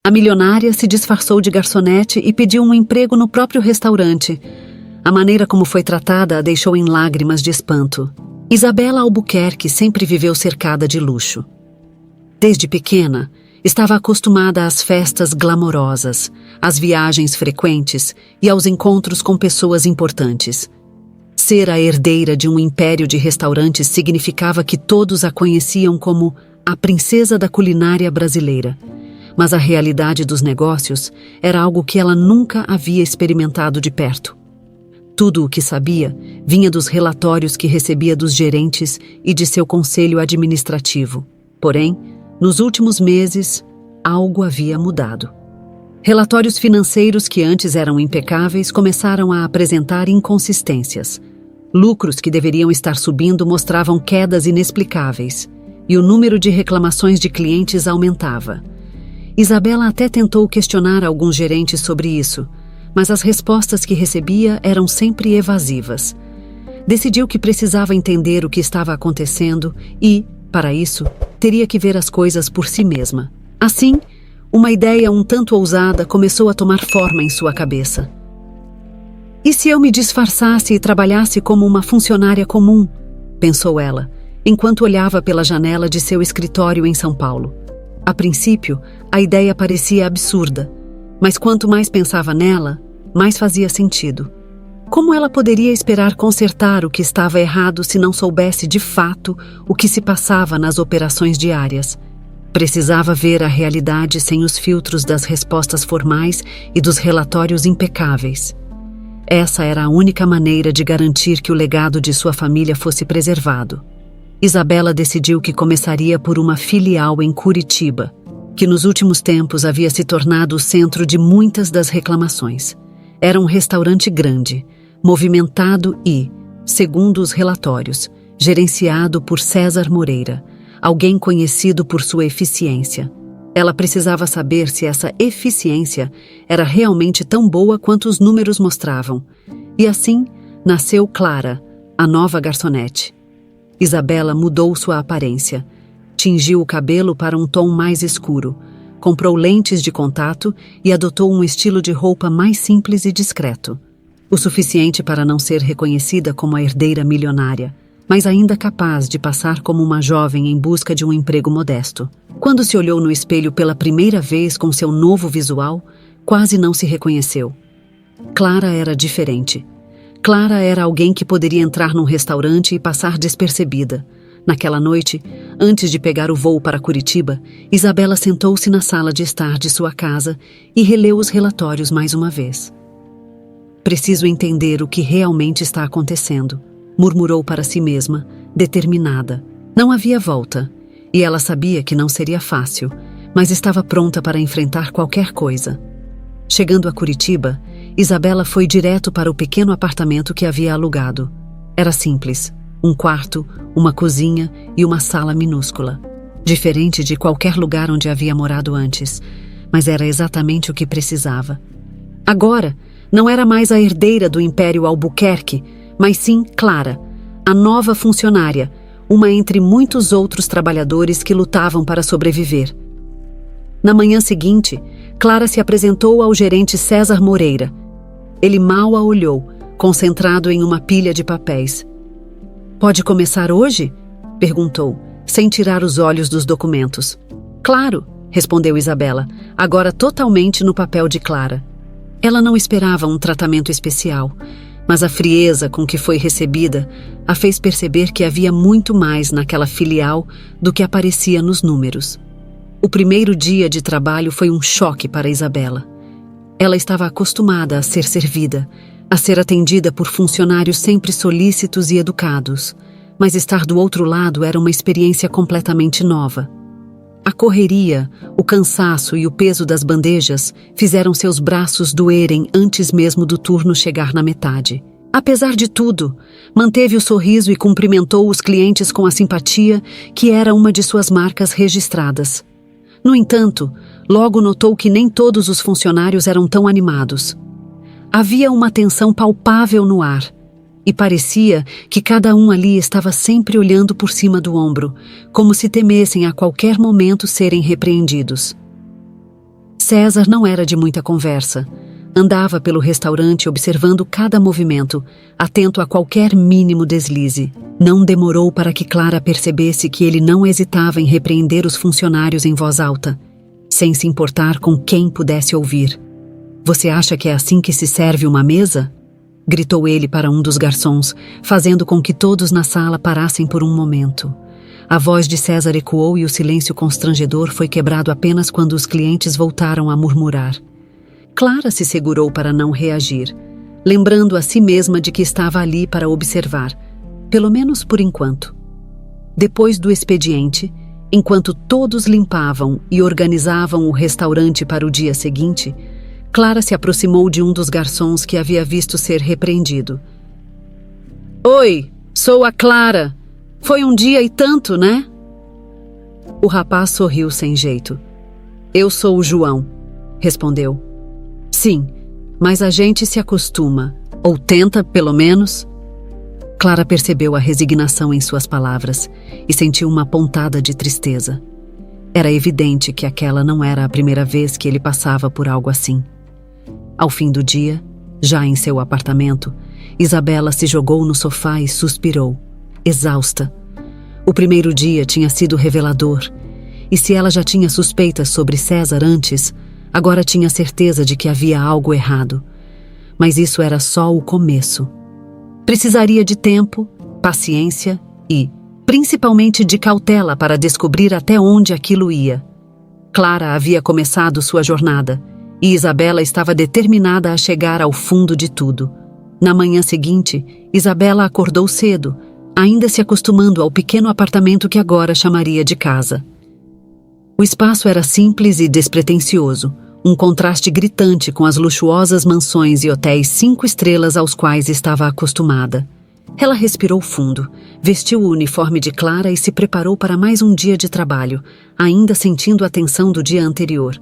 A milionária se disfarçou de garçonete e pediu um emprego no próprio restaurante. A maneira como foi tratada a deixou em lágrimas de espanto. Isabela Albuquerque sempre viveu cercada de luxo. Desde pequena, estava acostumada às festas glamorosas, às viagens frequentes e aos encontros com pessoas importantes. Ser a herdeira de um império de restaurantes significava que todos a conheciam como a princesa da culinária brasileira. Mas a realidade dos negócios era algo que ela nunca havia experimentado de perto. Tudo o que sabia vinha dos relatórios que recebia dos gerentes e de seu conselho administrativo. Porém, nos últimos meses, algo havia mudado. Relatórios financeiros que antes eram impecáveis começaram a apresentar inconsistências. Lucros que deveriam estar subindo mostravam quedas inexplicáveis, e o número de reclamações de clientes aumentava. Isabela até tentou questionar alguns gerentes sobre isso, mas as respostas que recebia eram sempre evasivas. Decidiu que precisava entender o que estava acontecendo e, para isso, teria que ver as coisas por si mesma. Assim, uma ideia um tanto ousada começou a tomar forma em sua cabeça. E se eu me disfarçasse e trabalhasse como uma funcionária comum? Pensou ela, enquanto olhava pela janela de seu escritório em São Paulo. A princípio, a ideia parecia absurda, mas quanto mais pensava nela, mais fazia sentido. Como ela poderia esperar consertar o que estava errado se não soubesse de fato o que se passava nas operações diárias? Precisava ver a realidade sem os filtros das respostas formais e dos relatórios impecáveis. Essa era a única maneira de garantir que o legado de sua família fosse preservado. Isabela decidiu que começaria por uma filial em Curitiba, que nos últimos tempos havia se tornado o centro de muitas das reclamações. Era um restaurante grande, movimentado e, segundo os relatórios, gerenciado por César Moreira, alguém conhecido por sua eficiência. Ela precisava saber se essa eficiência era realmente tão boa quanto os números mostravam. E assim, nasceu Clara, a nova garçonete. Isabela mudou sua aparência, tingiu o cabelo para um tom mais escuro, comprou lentes de contato e adotou um estilo de roupa mais simples e discreto. O suficiente para não ser reconhecida como a herdeira milionária, mas ainda capaz de passar como uma jovem em busca de um emprego modesto. Quando se olhou no espelho pela primeira vez com seu novo visual, quase não se reconheceu. Clara era diferente. Clara era alguém que poderia entrar num restaurante e passar despercebida. Naquela noite, antes de pegar o voo para Curitiba, Isabela sentou-se na sala de estar de sua casa e releu os relatórios mais uma vez. Preciso entender o que realmente está acontecendo, murmurou para si mesma, determinada. Não havia volta, e ela sabia que não seria fácil, mas estava pronta para enfrentar qualquer coisa. Chegando a Curitiba, Isabela foi direto para o pequeno apartamento que havia alugado. Era simples, um quarto, uma cozinha e uma sala minúscula. Diferente de qualquer lugar onde havia morado antes, mas era exatamente o que precisava. Agora, não era mais a herdeira do Império Albuquerque, mas sim Clara, a nova funcionária, uma entre muitos outros trabalhadores que lutavam para sobreviver. Na manhã seguinte, Clara se apresentou ao gerente César Moreira. Ele mal a olhou, concentrado em uma pilha de papéis. "Pode começar hoje?" perguntou, sem tirar os olhos dos documentos. "Claro", respondeu Isabela, agora totalmente no papel de Clara. Ela não esperava um tratamento especial, mas a frieza com que foi recebida a fez perceber que havia muito mais naquela filial do que aparecia nos números. O primeiro dia de trabalho foi um choque para Isabela. Ela estava acostumada a ser servida, a ser atendida por funcionários sempre solícitos e educados, mas estar do outro lado era uma experiência completamente nova. A correria, o cansaço e o peso das bandejas fizeram seus braços doerem antes mesmo do turno chegar na metade. Apesar de tudo, manteve o sorriso e cumprimentou os clientes com a simpatia que era uma de suas marcas registradas. No entanto, logo notou que nem todos os funcionários eram tão animados. Havia uma tensão palpável no ar, e parecia que cada um ali estava sempre olhando por cima do ombro, como se temessem a qualquer momento serem repreendidos. César não era de muita conversa. Andava pelo restaurante observando cada movimento, atento a qualquer mínimo deslize. Não demorou para que Clara percebesse que ele não hesitava em repreender os funcionários em voz alta, sem se importar com quem pudesse ouvir. "Você acha que é assim que se serve uma mesa?" gritou ele para um dos garçons, fazendo com que todos na sala parassem por um momento. A voz de César ecoou e o silêncio constrangedor foi quebrado apenas quando os clientes voltaram a murmurar. Clara se segurou para não reagir, lembrando a si mesma de que estava ali para observar, pelo menos por enquanto. Depois do expediente, enquanto todos limpavam e organizavam o restaurante para o dia seguinte, Clara se aproximou de um dos garçons que havia visto ser repreendido. "Oi, sou a Clara. Foi um dia e tanto, né?" O rapaz sorriu sem jeito. "Eu sou o João", respondeu. "Sim, mas a gente se acostuma, ou tenta, pelo menos." Clara percebeu a resignação em suas palavras e sentiu uma pontada de tristeza. Era evidente que aquela não era a primeira vez que ele passava por algo assim. Ao fim do dia, já em seu apartamento, Isabela se jogou no sofá e suspirou, exausta. O primeiro dia tinha sido revelador, e se ela já tinha suspeitas sobre César antes, agora tinha certeza de que havia algo errado. Mas isso era só o começo. Precisaria de tempo, paciência e, principalmente, de cautela para descobrir até onde aquilo ia. Clara havia começado sua jornada, e Isabela estava determinada a chegar ao fundo de tudo. Na manhã seguinte, Isabela acordou cedo, ainda se acostumando ao pequeno apartamento que agora chamaria de casa. O espaço era simples e despretensioso, um contraste gritante com as luxuosas mansões e hotéis 5 estrelas aos quais estava acostumada. Ela respirou fundo, vestiu o uniforme de Clara e se preparou para mais um dia de trabalho, ainda sentindo a tensão do dia anterior.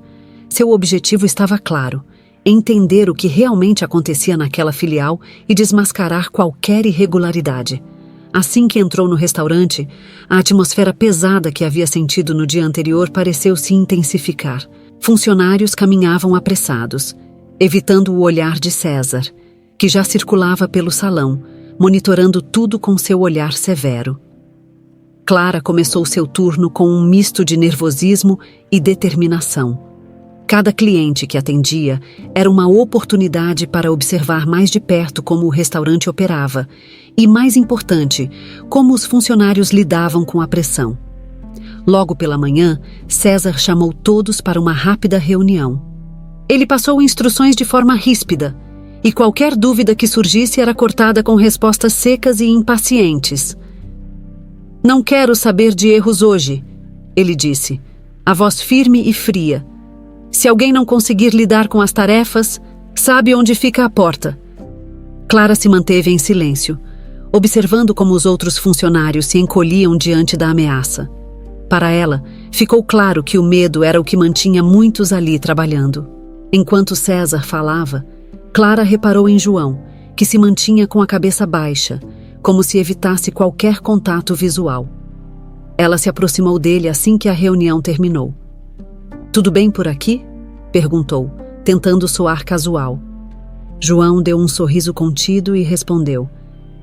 Seu objetivo estava claro: entender o que realmente acontecia naquela filial e desmascarar qualquer irregularidade. Assim que entrou no restaurante, a atmosfera pesada que havia sentido no dia anterior pareceu se intensificar. Funcionários caminhavam apressados, evitando o olhar de César, que já circulava pelo salão, monitorando tudo com seu olhar severo. Clara começou seu turno com um misto de nervosismo e determinação. Cada cliente que atendia era uma oportunidade para observar mais de perto como o restaurante operava e, mais importante, como os funcionários lidavam com a pressão. Logo pela manhã, César chamou todos para uma rápida reunião. Ele passou instruções de forma ríspida, e qualquer dúvida que surgisse era cortada com respostas secas e impacientes. "Não quero saber de erros hoje", ele disse, a voz firme e fria. "Se alguém não conseguir lidar com as tarefas, sabe onde fica a porta." Clara se manteve em silêncio, observando como os outros funcionários se encolhiam diante da ameaça. Para ela, ficou claro que o medo era o que mantinha muitos ali trabalhando. Enquanto César falava, Clara reparou em João, que se mantinha com a cabeça baixa, como se evitasse qualquer contato visual. Ela se aproximou dele assim que a reunião terminou. "Tudo bem por aqui?" perguntou, tentando soar casual. João deu um sorriso contido e respondeu: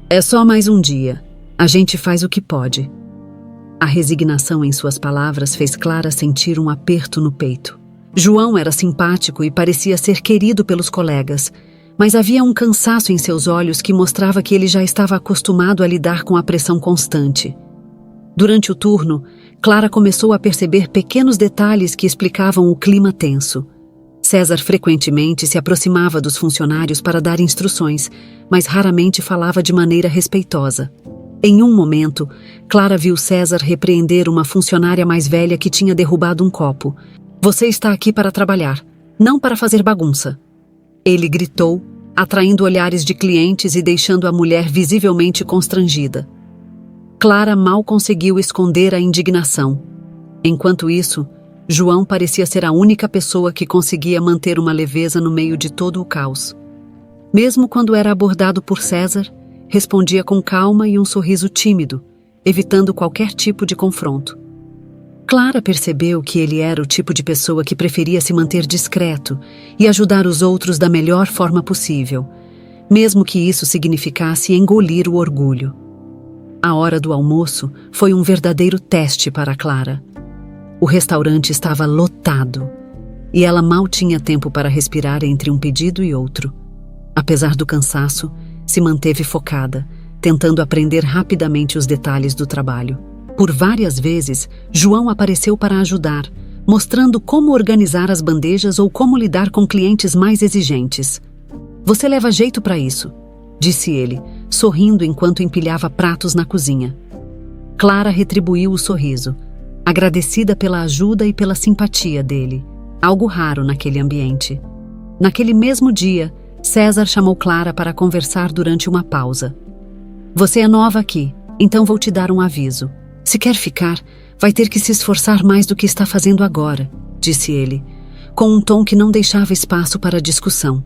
"É só mais um dia. A gente faz o que pode." A resignação em suas palavras fez Clara sentir um aperto no peito. João era simpático e parecia ser querido pelos colegas, mas havia um cansaço em seus olhos que mostrava que ele já estava acostumado a lidar com a pressão constante. Durante o turno, Clara começou a perceber pequenos detalhes que explicavam o clima tenso. César frequentemente se aproximava dos funcionários para dar instruções, mas raramente falava de maneira respeitosa. Em um momento, Clara viu César repreender uma funcionária mais velha que tinha derrubado um copo. "Você está aqui para trabalhar, não para fazer bagunça", ele gritou, atraindo olhares de clientes e deixando a mulher visivelmente constrangida. Clara mal conseguiu esconder a indignação. Enquanto isso, João parecia ser a única pessoa que conseguia manter uma leveza no meio de todo o caos. Mesmo quando era abordado por César, respondia com calma e um sorriso tímido, evitando qualquer tipo de confronto. Clara percebeu que ele era o tipo de pessoa que preferia se manter discreto e ajudar os outros da melhor forma possível, mesmo que isso significasse engolir o orgulho. A hora do almoço foi um verdadeiro teste para Clara. O restaurante estava lotado e ela mal tinha tempo para respirar entre um pedido e outro. Apesar do cansaço, se manteve focada, tentando aprender rapidamente os detalhes do trabalho. Por várias vezes, João apareceu para ajudar, mostrando como organizar as bandejas ou como lidar com clientes mais exigentes. "Você leva jeito para isso", disse ele, sorrindo enquanto empilhava pratos na cozinha. Clara retribuiu o sorriso, agradecida pela ajuda e pela simpatia dele, algo raro naquele ambiente. Naquele mesmo dia, César chamou Clara para conversar durante uma pausa. "Você é nova aqui, então vou te dar um aviso. Se quer ficar, vai ter que se esforçar mais do que está fazendo agora", disse ele, com um tom que não deixava espaço para discussão.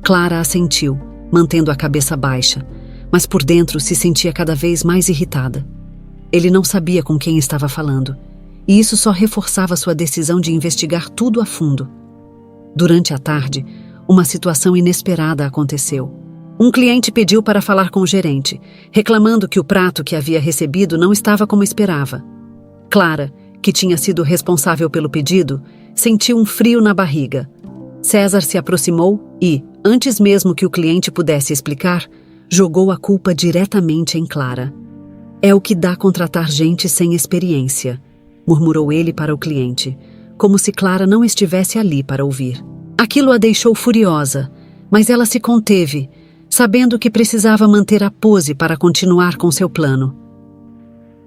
Clara assentiu, mantendo a cabeça baixa, mas por dentro se sentia cada vez mais irritada. Ele não sabia com quem estava falando, e isso só reforçava sua decisão de investigar tudo a fundo. Durante a tarde, uma situação inesperada aconteceu. Um cliente pediu para falar com o gerente, reclamando que o prato que havia recebido não estava como esperava. Clara, que tinha sido responsável pelo pedido, sentiu um frio na barriga. César se aproximou e, antes mesmo que o cliente pudesse explicar, jogou a culpa diretamente em Clara. "É o que dá contratar gente sem experiência", murmurou ele para o cliente, como se Clara não estivesse ali para ouvir. Aquilo a deixou furiosa, mas ela se conteve, sabendo que precisava manter a pose para continuar com seu plano.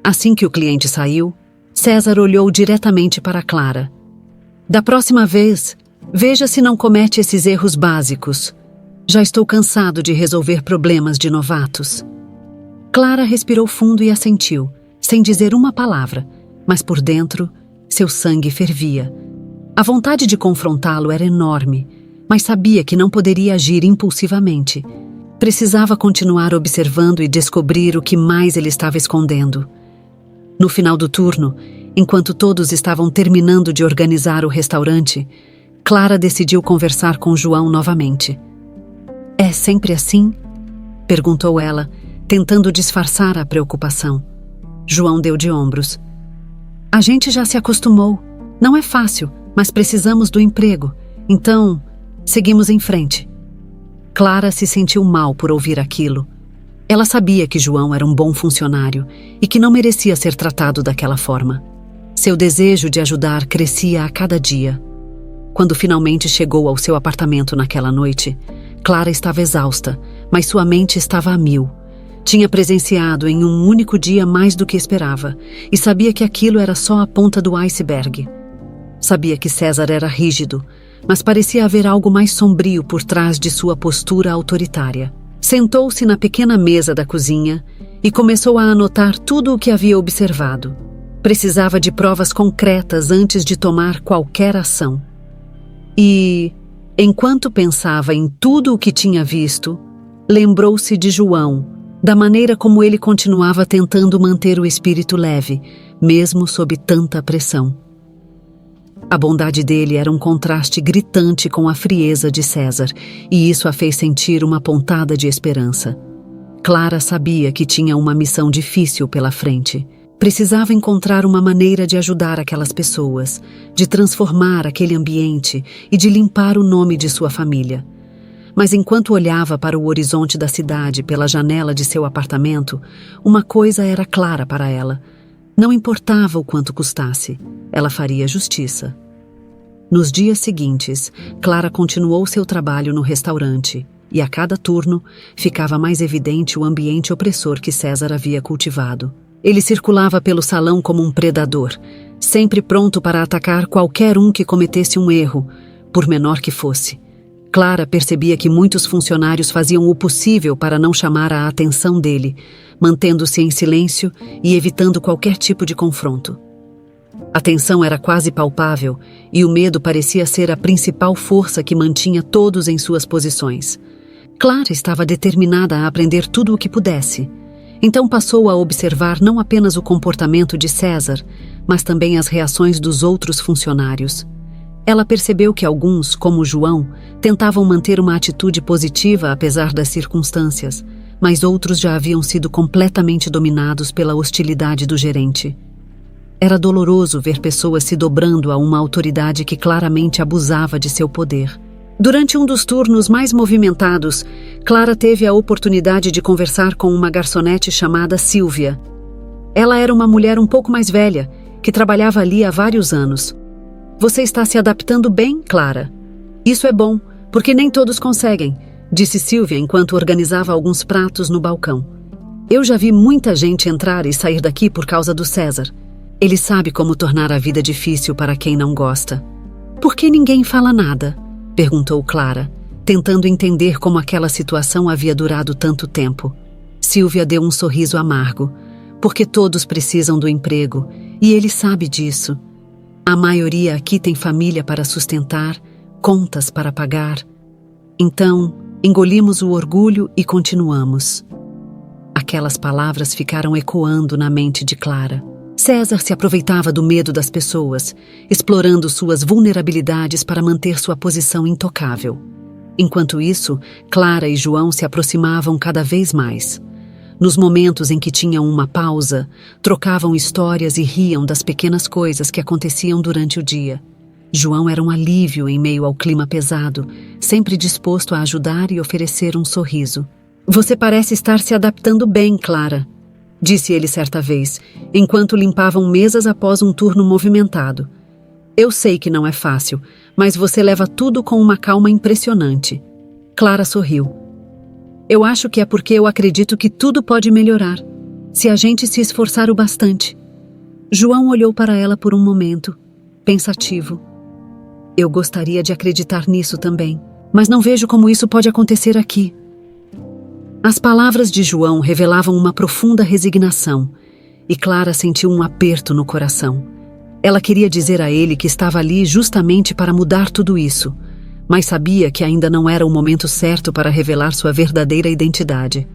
Assim que o cliente saiu, César olhou diretamente para Clara. "Da próxima vez, veja se não comete esses erros básicos. Já estou cansado de resolver problemas de novatos." Clara respirou fundo e assentiu, sem dizer uma palavra, mas por dentro, seu sangue fervia. A vontade de confrontá-lo era enorme, mas sabia que não poderia agir impulsivamente. Precisava continuar observando e descobrir o que mais ele estava escondendo. No final do turno, enquanto todos estavam terminando de organizar o restaurante, Clara decidiu conversar com João novamente. "É sempre assim?" perguntou ela, tentando disfarçar a preocupação. João deu de ombros. "A gente já se acostumou. Não é fácil, mas precisamos do emprego. Então, seguimos em frente." Clara se sentiu mal por ouvir aquilo. Ela sabia que João era um bom funcionário e que não merecia ser tratado daquela forma. Seu desejo de ajudar crescia a cada dia. Quando finalmente chegou ao seu apartamento naquela noite, Clara estava exausta, mas sua mente estava a mil. Tinha presenciado em um único dia mais do que esperava e sabia que aquilo era só a ponta do iceberg. Sabia que César era rígido, mas parecia haver algo mais sombrio por trás de sua postura autoritária. Sentou-se na pequena mesa da cozinha e começou a anotar tudo o que havia observado. Precisava de provas concretas antes de tomar qualquer ação. E, enquanto pensava em tudo o que tinha visto, lembrou-se de João, da maneira como ele continuava tentando manter o espírito leve, mesmo sob tanta pressão. A bondade dele era um contraste gritante com a frieza de César, e isso a fez sentir uma pontada de esperança. Clara sabia que tinha uma missão difícil pela frente. Precisava encontrar uma maneira de ajudar aquelas pessoas, de transformar aquele ambiente e de limpar o nome de sua família. Mas enquanto olhava para o horizonte da cidade pela janela de seu apartamento, uma coisa era clara para ela. Não importava o quanto custasse, ela faria justiça. Nos dias seguintes, Clara continuou seu trabalho no restaurante e a cada turno ficava mais evidente o ambiente opressor que César havia cultivado. Ele circulava pelo salão como um predador, sempre pronto para atacar qualquer um que cometesse um erro, por menor que fosse. Clara percebia que muitos funcionários faziam o possível para não chamar a atenção dele, mantendo-se em silêncio e evitando qualquer tipo de confronto. A tensão era quase palpável e o medo parecia ser a principal força que mantinha todos em suas posições. Clara estava determinada a aprender tudo o que pudesse. Então passou a observar não apenas o comportamento de César, mas também as reações dos outros funcionários. Ela percebeu que alguns, como João, tentavam manter uma atitude positiva apesar das circunstâncias, mas outros já haviam sido completamente dominados pela hostilidade do gerente. Era doloroso ver pessoas se dobrando a uma autoridade que claramente abusava de seu poder. Durante um dos turnos mais movimentados, Clara teve a oportunidade de conversar com uma garçonete chamada Silvia. Ela era uma mulher um pouco mais velha, que trabalhava ali há vários anos. "Você está se adaptando bem, Clara. Isso é bom, porque nem todos conseguem", disse Silvia enquanto organizava alguns pratos no balcão. "Eu já vi muita gente entrar e sair daqui por causa do César. Ele sabe como tornar a vida difícil para quem não gosta." "Por que ninguém fala nada?" perguntou Clara, tentando entender como aquela situação havia durado tanto tempo. Silvia deu um sorriso amargo. "Porque todos precisam do emprego, e ele sabe disso. A maioria aqui tem família para sustentar, contas para pagar. Então, engolimos o orgulho e continuamos." Aquelas palavras ficaram ecoando na mente de Clara. César se aproveitava do medo das pessoas, explorando suas vulnerabilidades para manter sua posição intocável. Enquanto isso, Clara e João se aproximavam cada vez mais. Nos momentos em que tinham uma pausa, trocavam histórias e riam das pequenas coisas que aconteciam durante o dia. João era um alívio em meio ao clima pesado, sempre disposto a ajudar e oferecer um sorriso. "Você parece estar se adaptando bem, Clara", disse ele certa vez, enquanto limpavam mesas após um turno movimentado. "Eu sei que não é fácil, mas você leva tudo com uma calma impressionante." Clara sorriu. "Eu acho que é porque eu acredito que tudo pode melhorar, se a gente se esforçar o bastante." João olhou para ela por um momento, pensativo. "Eu gostaria de acreditar nisso também, mas não vejo como isso pode acontecer aqui." As palavras de João revelavam uma profunda resignação, e Clara sentiu um aperto no coração. Ela queria dizer a ele que estava ali justamente para mudar tudo isso, mas sabia que ainda não era o momento certo para revelar sua verdadeira identidade.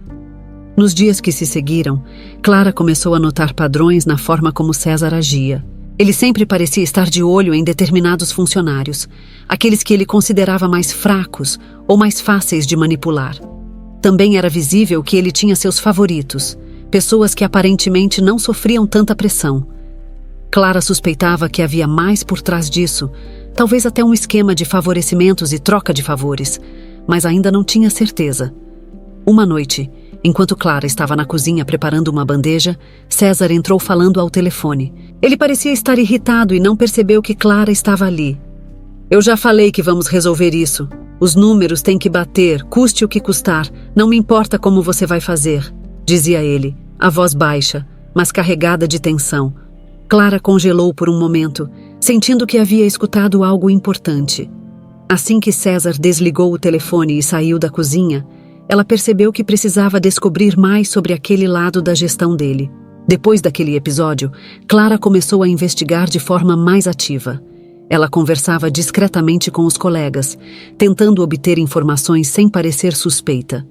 Nos dias que se seguiram, Clara começou a notar padrões na forma como César agia. Ele sempre parecia estar de olho em determinados funcionários, aqueles que ele considerava mais fracos ou mais fáceis de manipular. Também era visível que ele tinha seus favoritos, pessoas que aparentemente não sofriam tanta pressão. Clara suspeitava que havia mais por trás disso, talvez até um esquema de favorecimentos e troca de favores, mas ainda não tinha certeza. Uma noite, enquanto Clara estava na cozinha preparando uma bandeja, César entrou falando ao telefone. Ele parecia estar irritado e não percebeu que Clara estava ali. "Eu já falei que vamos resolver isso. Os números têm que bater, custe o que custar. Não me importa como você vai fazer", dizia ele, a voz baixa, mas carregada de tensão. Clara congelou por um momento, sentindo que havia escutado algo importante. Assim que César desligou o telefone e saiu da cozinha, ela percebeu que precisava descobrir mais sobre aquele lado da gestão dele. Depois daquele episódio, Clara começou a investigar de forma mais ativa. Ela conversava discretamente com os colegas, tentando obter informações sem parecer suspeita.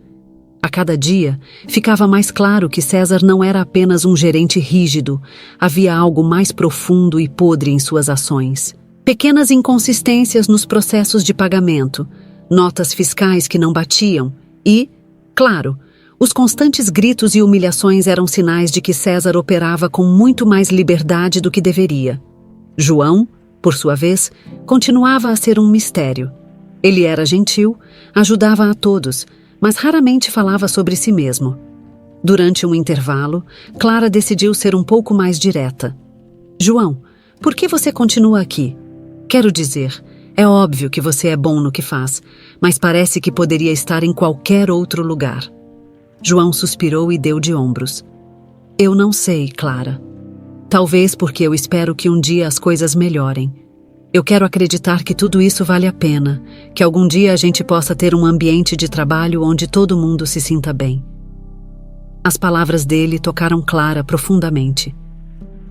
A cada dia, ficava mais claro que César não era apenas um gerente rígido, havia algo mais profundo e podre em suas ações. Pequenas inconsistências nos processos de pagamento, notas fiscais que não batiam e, claro, os constantes gritos e humilhações eram sinais de que César operava com muito mais liberdade do que deveria. João, por sua vez, continuava a ser um mistério. Ele era gentil, ajudava a todos, mas raramente falava sobre si mesmo. Durante um intervalo, Clara decidiu ser um pouco mais direta. "João, por que você continua aqui? Quero dizer, é óbvio que você é bom no que faz, mas parece que poderia estar em qualquer outro lugar." João suspirou e deu de ombros. "Eu não sei, Clara. Talvez porque eu espero que um dia as coisas melhorem. Eu quero acreditar que tudo isso vale a pena, que algum dia a gente possa ter um ambiente de trabalho onde todo mundo se sinta bem." As palavras dele tocaram Clara profundamente.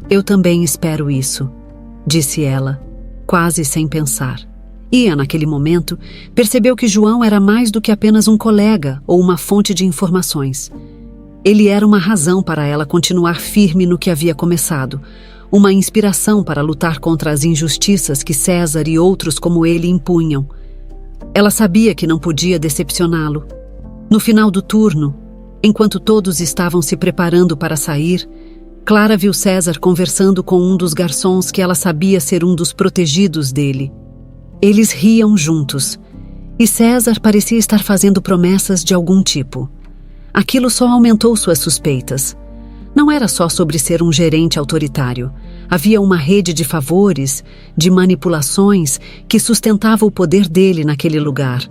"Eu também espero isso", disse ela, quase sem pensar. E, naquele momento, percebeu que João era mais do que apenas um colega ou uma fonte de informações. Ele era uma razão para ela continuar firme no que havia começado, uma inspiração para lutar contra as injustiças que César e outros como ele impunham. Ela sabia que não podia decepcioná-lo. No final do turno, enquanto todos estavam se preparando para sair, Clara viu César conversando com um dos garçons que ela sabia ser um dos protegidos dele. Eles riam juntos, e César parecia estar fazendo promessas de algum tipo. Aquilo só aumentou suas suspeitas. Não era só sobre ser um gerente autoritário. Havia uma rede de favores, de manipulações que sustentava o poder dele naquele lugar.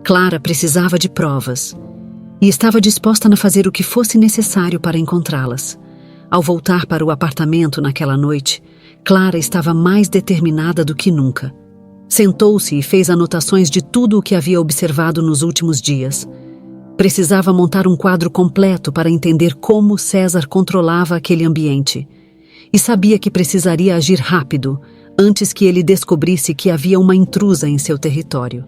Clara precisava de provas e estava disposta a fazer o que fosse necessário para encontrá-las. Ao voltar para o apartamento naquela noite, Clara estava mais determinada do que nunca. Sentou-se e fez anotações de tudo o que havia observado nos últimos dias. Precisava montar um quadro completo para entender como César controlava aquele ambiente. E sabia que precisaria agir rápido, antes que ele descobrisse que havia uma intrusa em seu território.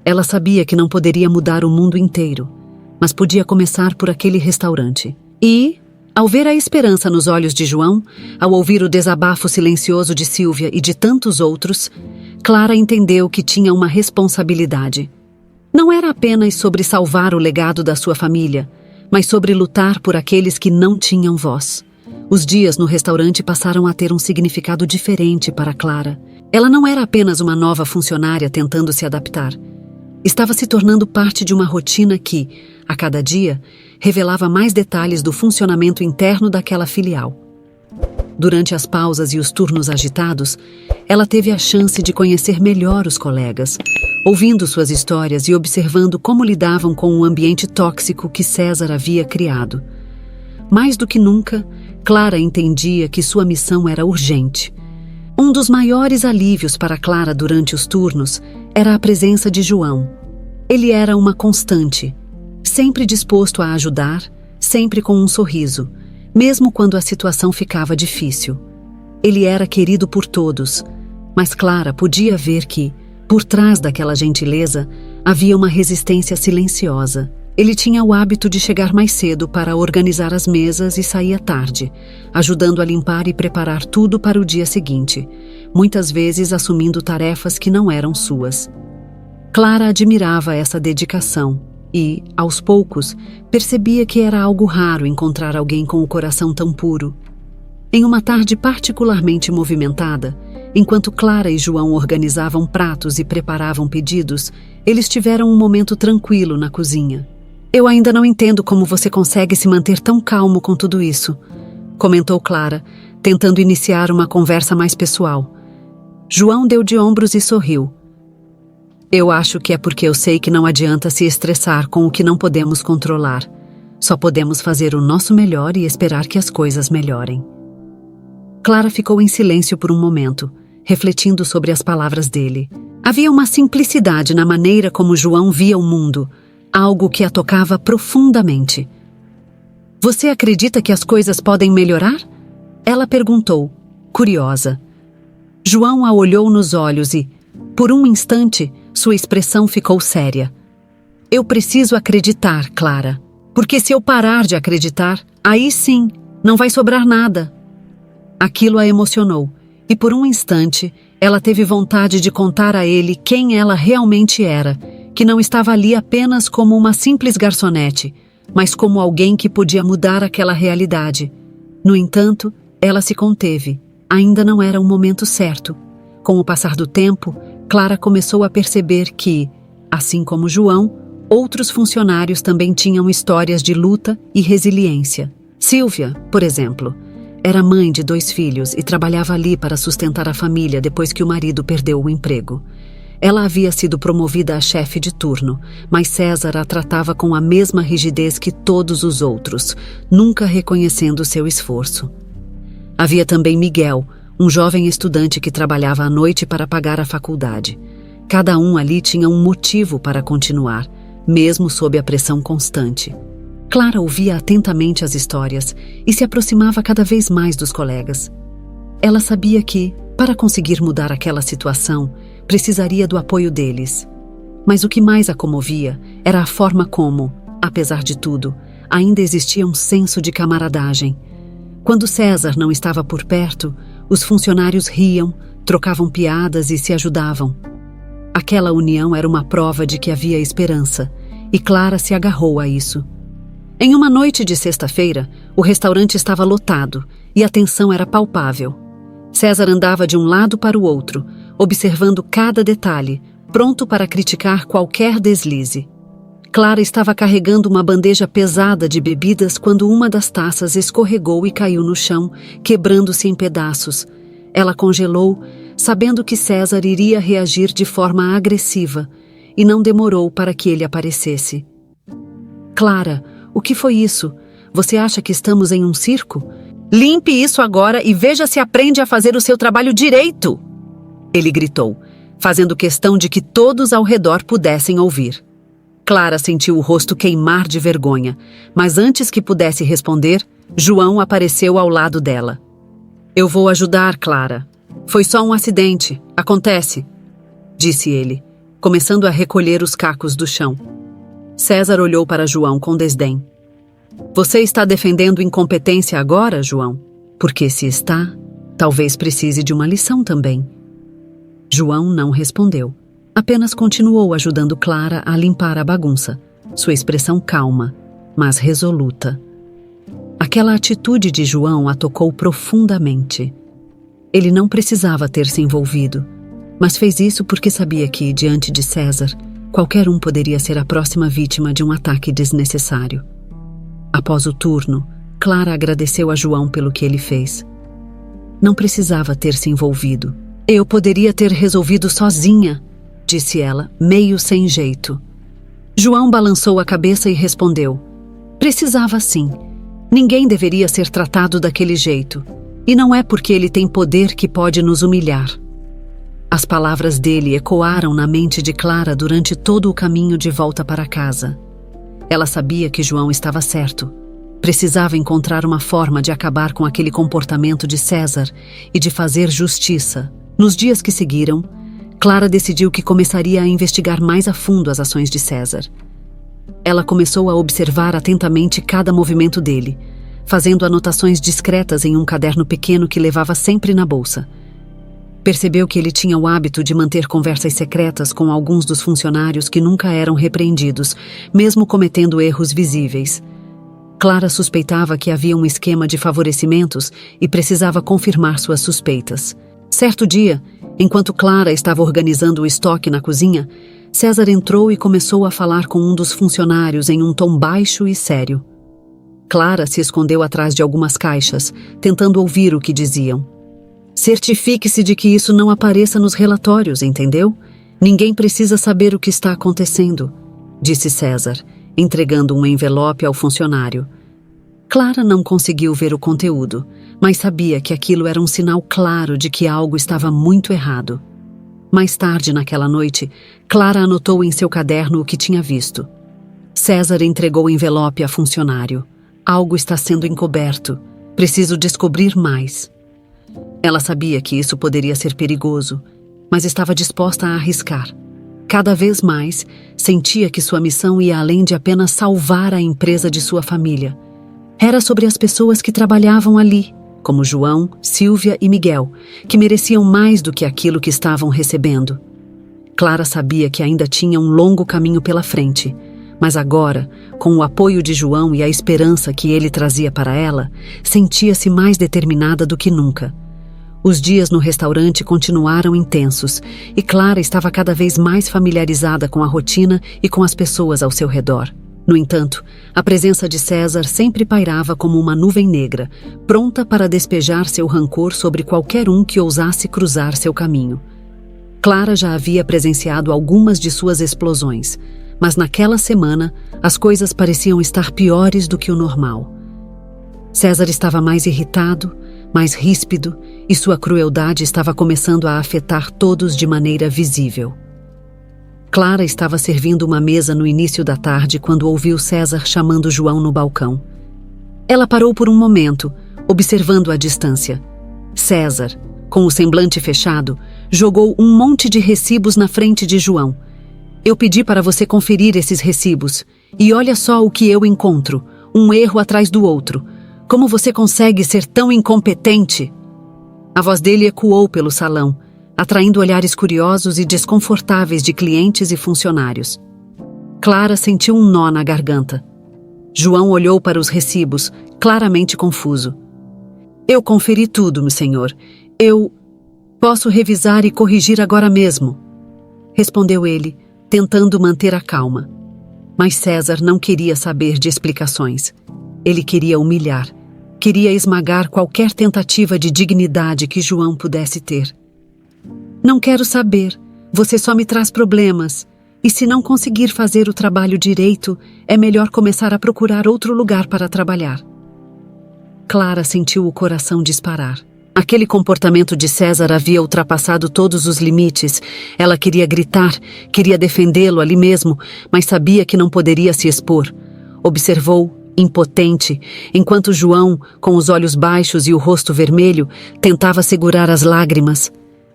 Ela sabia que não poderia mudar o mundo inteiro, mas podia começar por aquele restaurante. E, ao ver a esperança nos olhos de João, ao ouvir o desabafo silencioso de Sílvia e de tantos outros, Clara entendeu que tinha uma responsabilidade. Não era apenas sobre salvar o legado da sua família, mas sobre lutar por aqueles que não tinham voz. Os dias no restaurante passaram a ter um significado diferente para Clara. Ela não era apenas uma nova funcionária tentando se adaptar. Estava se tornando parte de uma rotina que, a cada dia, revelava mais detalhes do funcionamento interno daquela filial. Durante as pausas e os turnos agitados, ela teve a chance de conhecer melhor os colegas, ouvindo suas histórias e observando como lidavam com o ambiente tóxico que César havia criado. Mais do que nunca, Clara entendia que sua missão era urgente. Um dos maiores alívios para Clara durante os turnos era a presença de João. Ele era uma constante, sempre disposto a ajudar, sempre com um sorriso, mesmo quando a situação ficava difícil. Ele era querido por todos, mas Clara podia ver que, por trás daquela gentileza, havia uma resistência silenciosa. Ele tinha o hábito de chegar mais cedo para organizar as mesas e saía tarde, ajudando a limpar e preparar tudo para o dia seguinte, muitas vezes assumindo tarefas que não eram suas. Clara admirava essa dedicação e, aos poucos, percebia que era algo raro encontrar alguém com o coração tão puro. Em uma tarde particularmente movimentada, enquanto Clara e João organizavam pratos e preparavam pedidos, eles tiveram um momento tranquilo na cozinha. "Eu ainda não entendo como você consegue se manter tão calmo com tudo isso", comentou Clara, tentando iniciar uma conversa mais pessoal. João deu de ombros e sorriu. "Eu acho que é porque eu sei que não adianta se estressar com o que não podemos controlar. Só podemos fazer o nosso melhor e esperar que as coisas melhorem." Clara ficou em silêncio por um momento, refletindo sobre as palavras dele. Havia uma simplicidade na maneira como João via o mundo, algo que a tocava profundamente. "Você acredita que as coisas podem melhorar?" Ela perguntou, curiosa. João a olhou nos olhos e, por um instante, sua expressão ficou séria. "Eu preciso acreditar, Clara, porque se eu parar de acreditar, aí sim, não vai sobrar nada." Aquilo a emocionou, e por um instante, ela teve vontade de contar a ele quem ela realmente era, que não estava ali apenas como uma simples garçonete, mas como alguém que podia mudar aquela realidade. No entanto, ela se conteve. Ainda não era o momento certo. Com o passar do tempo, Clara começou a perceber que, assim como João, outros funcionários também tinham histórias de luta e resiliência. Sílvia, por exemplo, era mãe de 2 filhos e trabalhava ali para sustentar a família depois que o marido perdeu o emprego. Ela havia sido promovida a chefe de turno, mas César a tratava com a mesma rigidez que todos os outros, nunca reconhecendo seu esforço. Havia também Miguel, um jovem estudante que trabalhava à noite para pagar a faculdade. Cada um ali tinha um motivo para continuar, mesmo sob a pressão constante. Clara ouvia atentamente as histórias e se aproximava cada vez mais dos colegas. Ela sabia que, para conseguir mudar aquela situação, precisaria do apoio deles. Mas o que mais a comovia era a forma como, apesar de tudo, ainda existia um senso de camaradagem. Quando César não estava por perto, os funcionários riam, trocavam piadas e se ajudavam. Aquela união era uma prova de que havia esperança, e Clara se agarrou a isso. Em uma noite de sexta-feira, o restaurante estava lotado e a tensão era palpável. César andava de um lado para o outro, observando cada detalhe, pronto para criticar qualquer deslize. Clara estava carregando uma bandeja pesada de bebidas quando uma das taças escorregou e caiu no chão, quebrando-se em pedaços. Ela congelou, sabendo que César iria reagir de forma agressiva, e não demorou para que ele aparecesse. Clara, o que foi isso? Você acha que estamos em um circo? Limpe isso agora e veja se aprende a fazer o seu trabalho direito! Ele gritou, fazendo questão de que todos ao redor pudessem ouvir. Clara sentiu o rosto queimar de vergonha, mas antes que pudesse responder, João apareceu ao lado dela. Eu vou ajudar, Clara. Foi só um acidente. Acontece, disse ele, começando a recolher os cacos do chão. César olhou para João com desdém. Você está defendendo incompetência agora, João? Porque se está, talvez precise de uma lição também. João não respondeu. Apenas continuou ajudando Clara a limpar a bagunça, sua expressão calma, mas resoluta. Aquela atitude de João a tocou profundamente. Ele não precisava ter se envolvido, mas fez isso porque sabia que, diante de César, qualquer um poderia ser a próxima vítima de um ataque desnecessário. Após o turno, Clara agradeceu a João pelo que ele fez. Não precisava ter se envolvido. Eu poderia ter resolvido sozinha, disse ela, meio sem jeito. João balançou a cabeça e respondeu. Precisava sim. Ninguém deveria ser tratado daquele jeito. E não é porque ele tem poder que pode nos humilhar. As palavras dele ecoaram na mente de Clara durante todo o caminho de volta para casa. Ela sabia que João estava certo. Precisava encontrar uma forma de acabar com aquele comportamento de César e de fazer justiça. Nos dias que seguiram, Clara decidiu que começaria a investigar mais a fundo as ações de César. Ela começou a observar atentamente cada movimento dele, fazendo anotações discretas em um caderno pequeno que levava sempre na bolsa. Percebeu que ele tinha o hábito de manter conversas secretas com alguns dos funcionários que nunca eram repreendidos, mesmo cometendo erros visíveis. Clara suspeitava que havia um esquema de favorecimentos e precisava confirmar suas suspeitas. Certo dia, enquanto Clara estava organizando o estoque na cozinha, César entrou e começou a falar com um dos funcionários em um tom baixo e sério. Clara se escondeu atrás de algumas caixas, tentando ouvir o que diziam. Certifique-se de que isso não apareça nos relatórios, entendeu? Ninguém precisa saber o que está acontecendo, disse César, entregando um envelope ao funcionário. Clara não conseguiu ver o conteúdo, mas sabia que aquilo era um sinal claro de que algo estava muito errado. Mais tarde naquela noite, Clara anotou em seu caderno o que tinha visto. César entregou o envelope a funcionário. Algo está sendo encoberto. Preciso descobrir mais. Ela sabia que isso poderia ser perigoso, mas estava disposta a arriscar. Cada vez mais, sentia que sua missão ia além de apenas salvar a empresa de sua família. Era sobre as pessoas que trabalhavam ali, como João, Silvia e Miguel, que mereciam mais do que aquilo que estavam recebendo. Clara sabia que ainda tinha um longo caminho pela frente, mas agora, com o apoio de João e a esperança que ele trazia para ela, sentia-se mais determinada do que nunca. Os dias no restaurante continuaram intensos e Clara estava cada vez mais familiarizada com a rotina e com as pessoas ao seu redor. No entanto, a presença de César sempre pairava como uma nuvem negra, pronta para despejar seu rancor sobre qualquer um que ousasse cruzar seu caminho. Clara já havia presenciado algumas de suas explosões, mas naquela semana as coisas pareciam estar piores do que o normal. César estava mais irritado, mais ríspido, e sua crueldade estava começando a afetar todos de maneira visível. Clara estava servindo uma mesa no início da tarde quando ouviu César chamando João no balcão. Ela parou por um momento, observando à distância. César, com o semblante fechado, jogou um monte de recibos na frente de João. Eu pedi para você conferir esses recibos, e olha só o que eu encontro, um erro atrás do outro. Como você consegue ser tão incompetente? A voz dele ecoou pelo salão, atraindo olhares curiosos e desconfortáveis de clientes e funcionários. Clara sentiu um nó na garganta. João olhou para os recibos, claramente confuso. Eu conferi tudo, meu senhor. Eu posso revisar e corrigir agora mesmo, respondeu ele, tentando manter a calma. Mas César não queria saber de explicações. Ele queria humilhar, queria esmagar qualquer tentativa de dignidade que João pudesse ter. Não quero saber, você só me traz problemas. E se não conseguir fazer o trabalho direito, é melhor começar a procurar outro lugar para trabalhar. Clara sentiu o coração disparar. Aquele comportamento de César havia ultrapassado todos os limites. Ela queria gritar, queria defendê-lo ali mesmo, mas sabia que não poderia se expor. Observou, impotente, enquanto João, com os olhos baixos e o rosto vermelho, tentava segurar as lágrimas.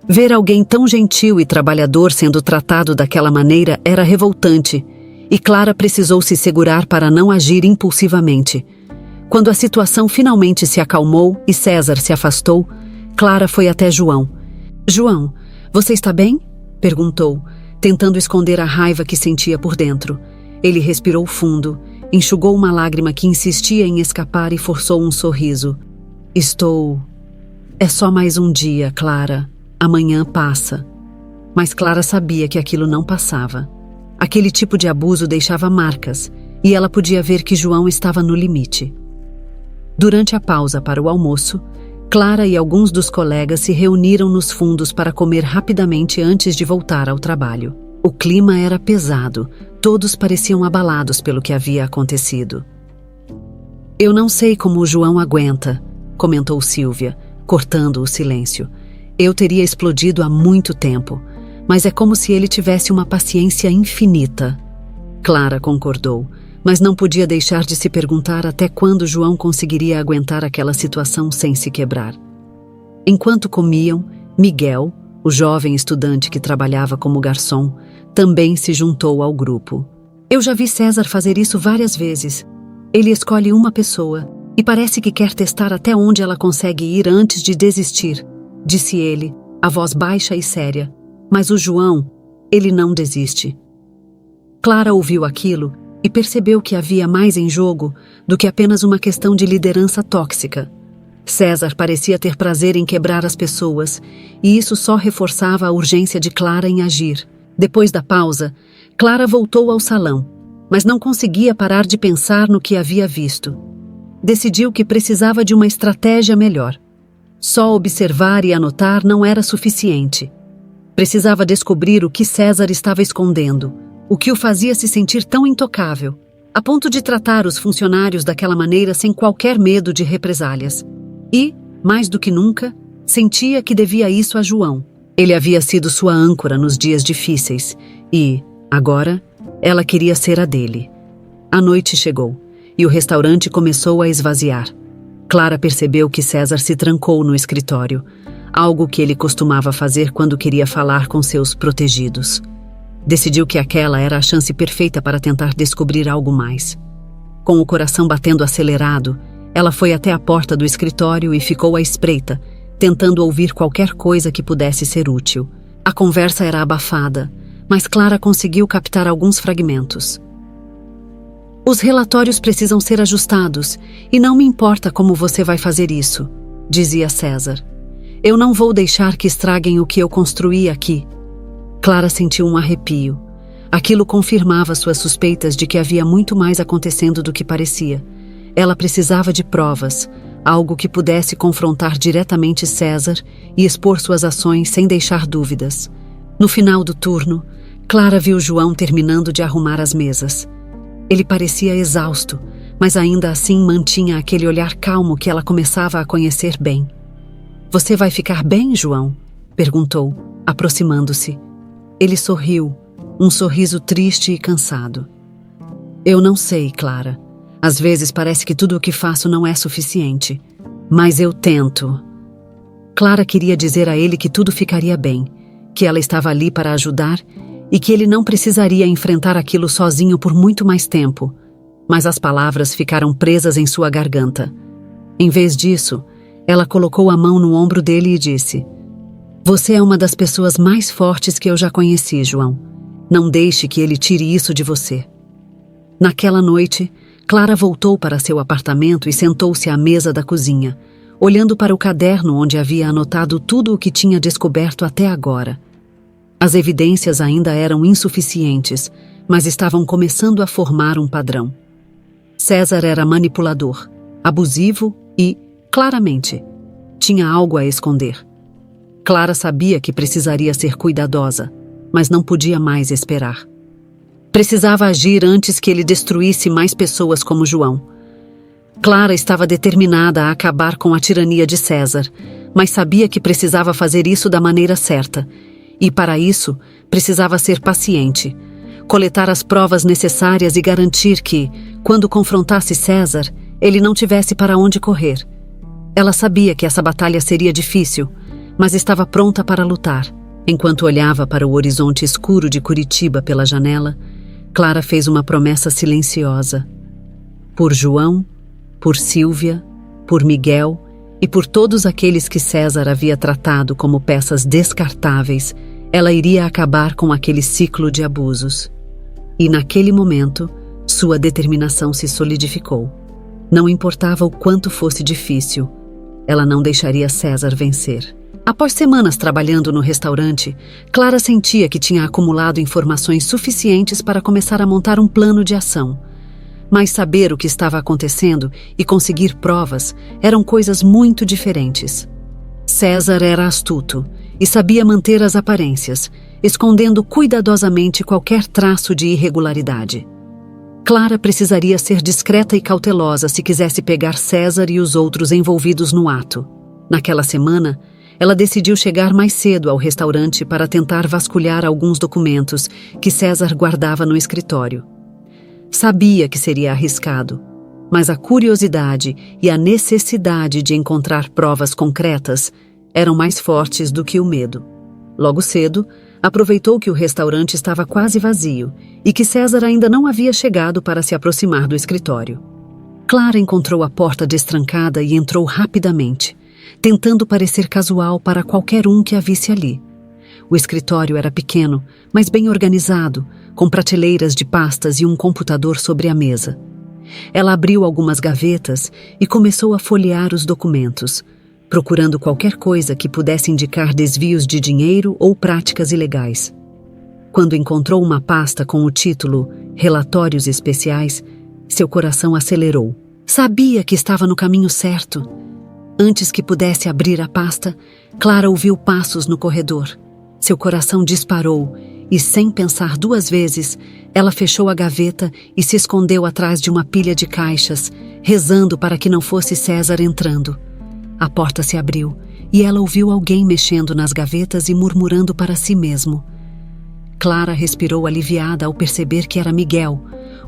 Ver alguém tão gentil e trabalhador sendo tratado daquela maneira era revoltante, e Clara precisou se segurar para não agir impulsivamente. Quando a situação finalmente se acalmou e César se afastou, Clara foi até João. João, você está bem? Perguntou, tentando esconder a raiva que sentia por dentro. Ele respirou fundo, enxugou uma lágrima que insistia em escapar e forçou um sorriso. Estou... É só mais um dia, Clara. Amanhã passa. Mas Clara sabia que aquilo não passava. Aquele tipo de abuso deixava marcas, e ela podia ver que João estava no limite. Durante a pausa para o almoço, Clara e alguns dos colegas se reuniram nos fundos para comer rapidamente antes de voltar ao trabalho. O clima era pesado, todos pareciam abalados pelo que havia acontecido. Eu não sei como o João aguenta, comentou Silvia, cortando o silêncio. Eu teria explodido há muito tempo, mas é como se ele tivesse uma paciência infinita. Clara concordou, mas não podia deixar de se perguntar até quando João conseguiria aguentar aquela situação sem se quebrar. Enquanto comiam, Miguel, o jovem estudante que trabalhava como garçom, também se juntou ao grupo. Eu já vi César fazer isso várias vezes. Ele escolhe uma pessoa e parece que quer testar até onde ela consegue ir antes de desistir, disse ele, a voz baixa e séria. Mas o João, ele não desiste. Clara ouviu aquilo e percebeu que havia mais em jogo do que apenas uma questão de liderança tóxica. César parecia ter prazer em quebrar as pessoas, e isso só reforçava a urgência de Clara em agir. Depois da pausa, Clara voltou ao salão, mas não conseguia parar de pensar no que havia visto. Decidiu que precisava de uma estratégia melhor. Só observar e anotar não era suficiente. Precisava descobrir o que César estava escondendo, o que o fazia se sentir tão intocável, a ponto de tratar os funcionários daquela maneira sem qualquer medo de represálias. E, mais do que nunca, sentia que devia isso a João. Ele havia sido sua âncora nos dias difíceis e, agora, ela queria ser a dele. A noite chegou e o restaurante começou a esvaziar. Clara percebeu que César se trancou no escritório, algo que ele costumava fazer quando queria falar com seus protegidos. Decidiu que aquela era a chance perfeita para tentar descobrir algo mais. Com o coração batendo acelerado, ela foi até a porta do escritório e ficou à espreita, tentando ouvir qualquer coisa que pudesse ser útil. A conversa era abafada, mas Clara conseguiu captar alguns fragmentos. Os relatórios precisam ser ajustados, e não me importa como você vai fazer isso, dizia César. Eu não vou deixar que estraguem o que eu construí aqui. Clara sentiu um arrepio. Aquilo confirmava suas suspeitas de que havia muito mais acontecendo do que parecia. Ela precisava de provas, algo que pudesse confrontar diretamente César e expor suas ações sem deixar dúvidas. No final do turno, Clara viu João terminando de arrumar as mesas. Ele parecia exausto, mas ainda assim mantinha aquele olhar calmo que ela começava a conhecer bem. Você vai ficar bem, João? Perguntou, aproximando-se. Ele sorriu, um sorriso triste e cansado. Eu não sei, Clara. Às vezes parece que tudo o que faço não é suficiente. Mas eu tento. Clara queria dizer a ele que tudo ficaria bem, que ela estava ali para ajudar e que ele não precisaria enfrentar aquilo sozinho por muito mais tempo. Mas as palavras ficaram presas em sua garganta. Em vez disso, ela colocou a mão no ombro dele e disse: "Você é uma das pessoas mais fortes que eu já conheci, João. Não deixe que ele tire isso de você." Naquela noite, Clara voltou para seu apartamento e sentou-se à mesa da cozinha, olhando para o caderno onde havia anotado tudo o que tinha descoberto até agora. As evidências ainda eram insuficientes, mas estavam começando a formar um padrão. César era manipulador, abusivo e, claramente, tinha algo a esconder. Clara sabia que precisaria ser cuidadosa, mas não podia mais esperar. Precisava agir antes que ele destruísse mais pessoas como João. Clara estava determinada a acabar com a tirania de César, mas sabia que precisava fazer isso da maneira certa. E, para isso, precisava ser paciente, coletar as provas necessárias e garantir que, quando confrontasse César, ele não tivesse para onde correr. Ela sabia que essa batalha seria difícil, mas estava pronta para lutar. Enquanto olhava para o horizonte escuro de Curitiba pela janela, Clara fez uma promessa silenciosa. Por João, por Sílvia, por Miguel e por todos aqueles que César havia tratado como peças descartáveis, ela iria acabar com aquele ciclo de abusos. E naquele momento, sua determinação se solidificou. Não importava o quanto fosse difícil, ela não deixaria César vencer. Após semanas trabalhando no restaurante, Clara sentia que tinha acumulado informações suficientes para começar a montar um plano de ação. Mas saber o que estava acontecendo e conseguir provas eram coisas muito diferentes. César era astuto e sabia manter as aparências, escondendo cuidadosamente qualquer traço de irregularidade. Clara precisaria ser discreta e cautelosa se quisesse pegar César e os outros envolvidos no ato. Naquela semana, ela decidiu chegar mais cedo ao restaurante para tentar vasculhar alguns documentos que César guardava no escritório. Sabia que seria arriscado, mas a curiosidade e a necessidade de encontrar provas concretas eram mais fortes do que o medo. Logo cedo, aproveitou que o restaurante estava quase vazio e que César ainda não havia chegado para se aproximar do escritório. Clara encontrou a porta destrancada e entrou rapidamente, tentando parecer casual para qualquer um que a visse ali. O escritório era pequeno, mas bem organizado, com prateleiras de pastas e um computador sobre a mesa. Ela abriu algumas gavetas e começou a folhear os documentos, procurando qualquer coisa que pudesse indicar desvios de dinheiro ou práticas ilegais. Quando encontrou uma pasta com o título Relatórios Especiais, seu coração acelerou. Sabia que estava no caminho certo. Antes que pudesse abrir a pasta, Clara ouviu passos no corredor. Seu coração disparou e, sem pensar duas vezes, ela fechou a gaveta e se escondeu atrás de uma pilha de caixas, rezando para que não fosse César entrando. A porta se abriu e ela ouviu alguém mexendo nas gavetas e murmurando para si mesmo. Clara respirou aliviada ao perceber que era Miguel,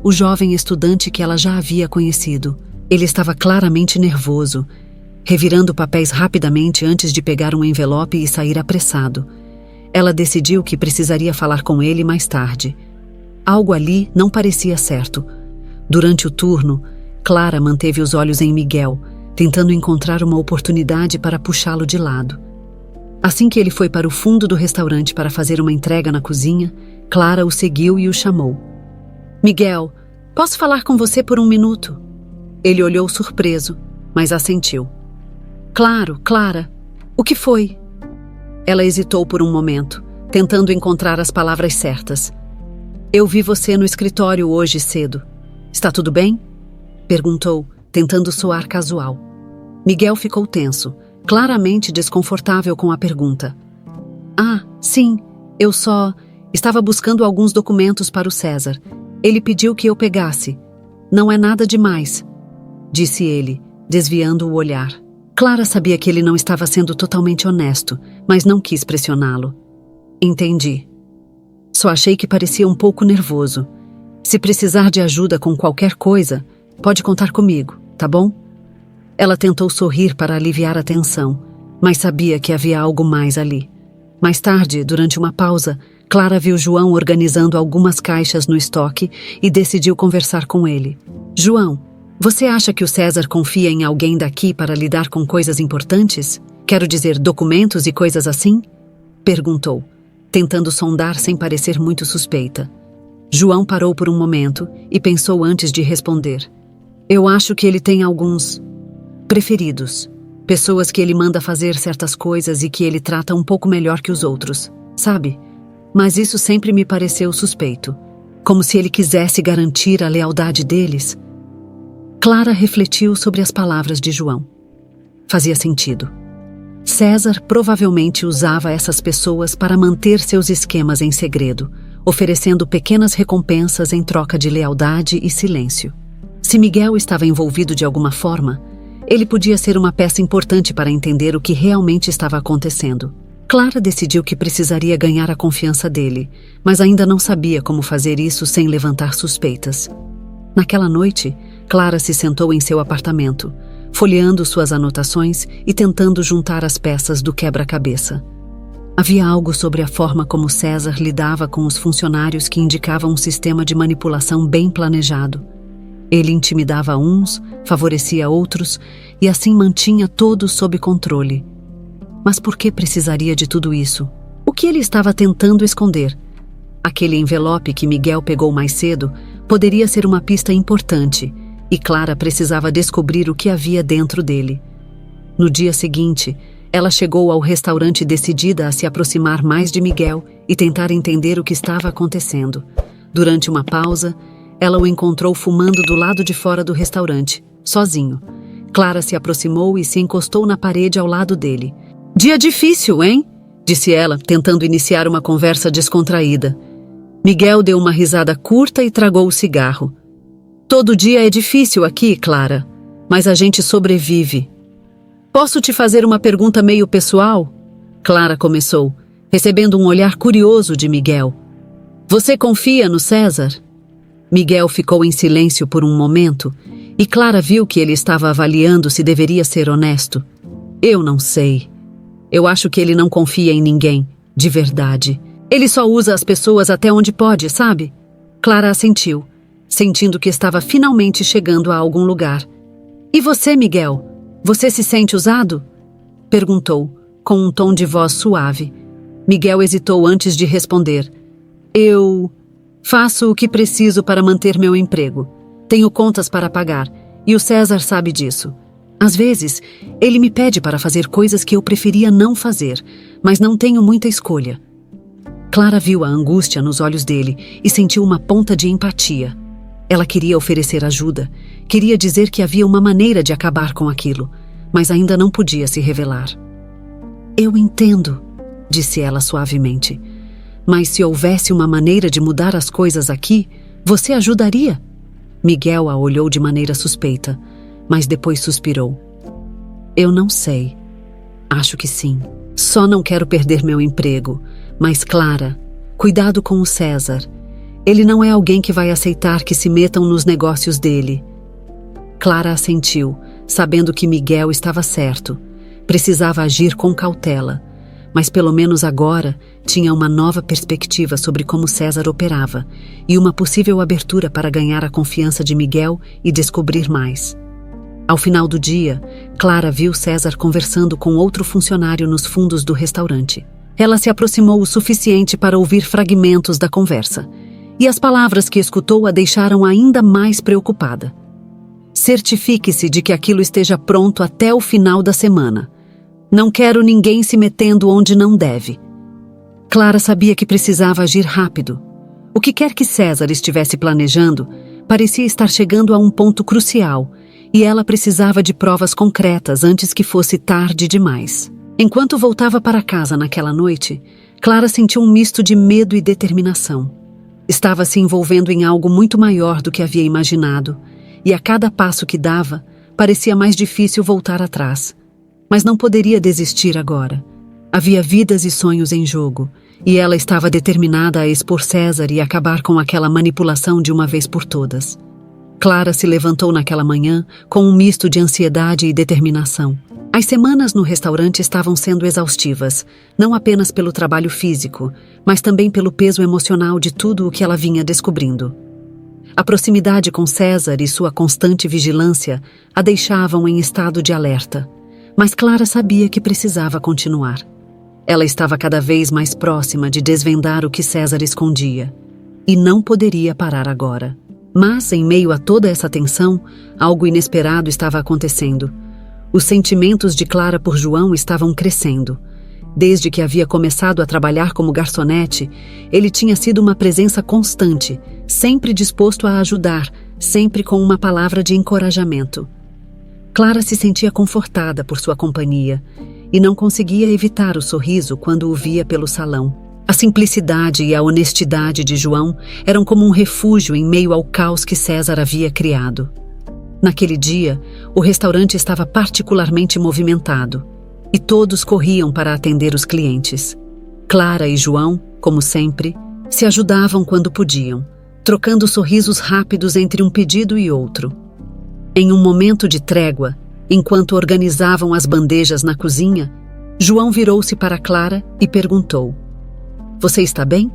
o jovem estudante que ela já havia conhecido. Ele estava claramente nervoso, revirando papéis rapidamente antes de pegar um envelope e sair apressado. Ela decidiu que precisaria falar com ele mais tarde. Algo ali não parecia certo. Durante o turno, Clara manteve os olhos em Miguel, tentando encontrar uma oportunidade para puxá-lo de lado. Assim que ele foi para o fundo do restaurante para fazer uma entrega na cozinha, Clara o seguiu e o chamou. "Miguel, posso falar com você por um minuto?" Ele olhou surpreso, mas assentiu. "Claro, Clara. O que foi?" Ela hesitou por um momento, tentando encontrar as palavras certas. "Eu vi você no escritório hoje cedo. Está tudo bem?" perguntou, tentando soar casual. Miguel ficou tenso, claramente desconfortável com a pergunta. "Ah, sim, eu só estava buscando alguns documentos para o César. Ele pediu que eu pegasse. Não é nada demais", disse ele, desviando o olhar. Clara sabia que ele não estava sendo totalmente honesto, mas não quis pressioná-lo. "Entendi. Só achei que parecia um pouco nervoso. Se precisar de ajuda com qualquer coisa, pode contar comigo, tá bom?" Ela tentou sorrir para aliviar a tensão, mas sabia que havia algo mais ali. Mais tarde, durante uma pausa, Clara viu João organizando algumas caixas no estoque e decidiu conversar com ele. "João, Você acha que o César confia em alguém daqui para lidar com coisas importantes? Quero dizer, documentos e coisas assim? Perguntou, tentando sondar sem parecer muito suspeita. João parou por um momento e pensou antes de responder. Eu acho que ele tem alguns preferidos. Pessoas que ele manda fazer certas coisas e que ele trata um pouco melhor que os outros, sabe? Mas isso sempre me pareceu suspeito. Como se ele quisesse garantir a lealdade deles. Clara refletiu sobre as palavras de João. Fazia sentido. César provavelmente usava essas pessoas para manter seus esquemas em segredo, oferecendo pequenas recompensas em troca de lealdade e silêncio. Se Miguel estava envolvido de alguma forma, ele podia ser uma peça importante para entender o que realmente estava acontecendo. Clara decidiu que precisaria ganhar a confiança dele, mas ainda não sabia como fazer isso sem levantar suspeitas. Naquela noite, Clara se sentou em seu apartamento, folheando suas anotações e tentando juntar as peças do quebra-cabeça. Havia algo sobre a forma como César lidava com os funcionários que indicava um sistema de manipulação bem planejado. Ele intimidava uns, favorecia outros e assim mantinha todos sob controle. Mas por que precisaria de tudo isso? O que ele estava tentando esconder? Aquele envelope que Miguel pegou mais cedo poderia ser uma pista importante e Clara precisava descobrir o que havia dentro dele. No dia seguinte, ela chegou ao restaurante decidida a se aproximar mais de Miguel e tentar entender o que estava acontecendo. Durante uma pausa, ela o encontrou fumando do lado de fora do restaurante, sozinho. Clara se aproximou e se encostou na parede ao lado dele. Dia difícil, hein? Disse ela, tentando iniciar uma conversa descontraída. Miguel deu uma risada curta e tragou o cigarro. Todo dia é difícil aqui, Clara, mas a gente sobrevive. Posso te fazer uma pergunta meio pessoal? Clara começou, recebendo um olhar curioso de Miguel. Você confia no César? Miguel ficou em silêncio por um momento e Clara viu que ele estava avaliando se deveria ser honesto. Eu não sei. Eu acho que ele não confia em ninguém, de verdade. Ele só usa as pessoas até onde pode, sabe? Clara assentiu, sentindo que estava finalmente chegando a algum lugar. E você, Miguel? Você se sente usado? Perguntou, com um tom de voz suave. Miguel hesitou antes de responder. Eu faço o que preciso para manter meu emprego. Tenho contas para pagar, e o César sabe disso. Às vezes, ele me pede para fazer coisas que eu preferia não fazer, mas não tenho muita escolha. Clara viu a angústia nos olhos dele e sentiu uma ponta de empatia. Ela queria oferecer ajuda, queria dizer que havia uma maneira de acabar com aquilo, mas ainda não podia se revelar. Eu entendo, disse ela suavemente. Mas se houvesse uma maneira de mudar as coisas aqui, você ajudaria? Miguel a olhou de maneira suspeita, mas depois suspirou. Eu não sei. Acho que sim. Só não quero perder meu emprego. Mas, Clara, cuidado com o César. Ele não é alguém que vai aceitar que se metam nos negócios dele. Clara assentiu, sabendo que Miguel estava certo. Precisava agir com cautela. Mas pelo menos agora tinha uma nova perspectiva sobre como César operava e uma possível abertura para ganhar a confiança de Miguel e descobrir mais. Ao final do dia, Clara viu César conversando com outro funcionário nos fundos do restaurante. Ela se aproximou o suficiente para ouvir fragmentos da conversa, e as palavras que escutou a deixaram ainda mais preocupada. Certifique-se de que aquilo esteja pronto até o final da semana. Não quero ninguém se metendo onde não deve. Clara sabia que precisava agir rápido. O que quer que César estivesse planejando, parecia estar chegando a um ponto crucial, e ela precisava de provas concretas antes que fosse tarde demais. Enquanto voltava para casa naquela noite, Clara sentiu um misto de medo e determinação. Estava se envolvendo em algo muito maior do que havia imaginado, e a cada passo que dava, parecia mais difícil voltar atrás. Mas não poderia desistir agora. Havia vidas e sonhos em jogo, e ela estava determinada a expor César e acabar com aquela manipulação de uma vez por todas. Clara se levantou naquela manhã com um misto de ansiedade e determinação. As semanas no restaurante estavam sendo exaustivas, não apenas pelo trabalho físico, mas também pelo peso emocional de tudo o que ela vinha descobrindo. A proximidade com César e sua constante vigilância a deixavam em estado de alerta, mas Clara sabia que precisava continuar. Ela estava cada vez mais próxima de desvendar o que César escondia, e não poderia parar agora. Mas, em meio a toda essa tensão, algo inesperado estava acontecendo. Os sentimentos de Clara por João estavam crescendo. Desde que havia começado a trabalhar como garçonete, ele tinha sido uma presença constante, sempre disposto a ajudar, sempre com uma palavra de encorajamento. Clara se sentia confortada por sua companhia e não conseguia evitar o sorriso quando o via pelo salão. A simplicidade e a honestidade de João eram como um refúgio em meio ao caos que César havia criado. Naquele dia, o restaurante estava particularmente movimentado e todos corriam para atender os clientes. Clara e João, como sempre, se ajudavam quando podiam, trocando sorrisos rápidos entre um pedido e outro. Em um momento de trégua, enquanto organizavam as bandejas na cozinha, João virou-se para Clara e perguntou: "Você está bem?"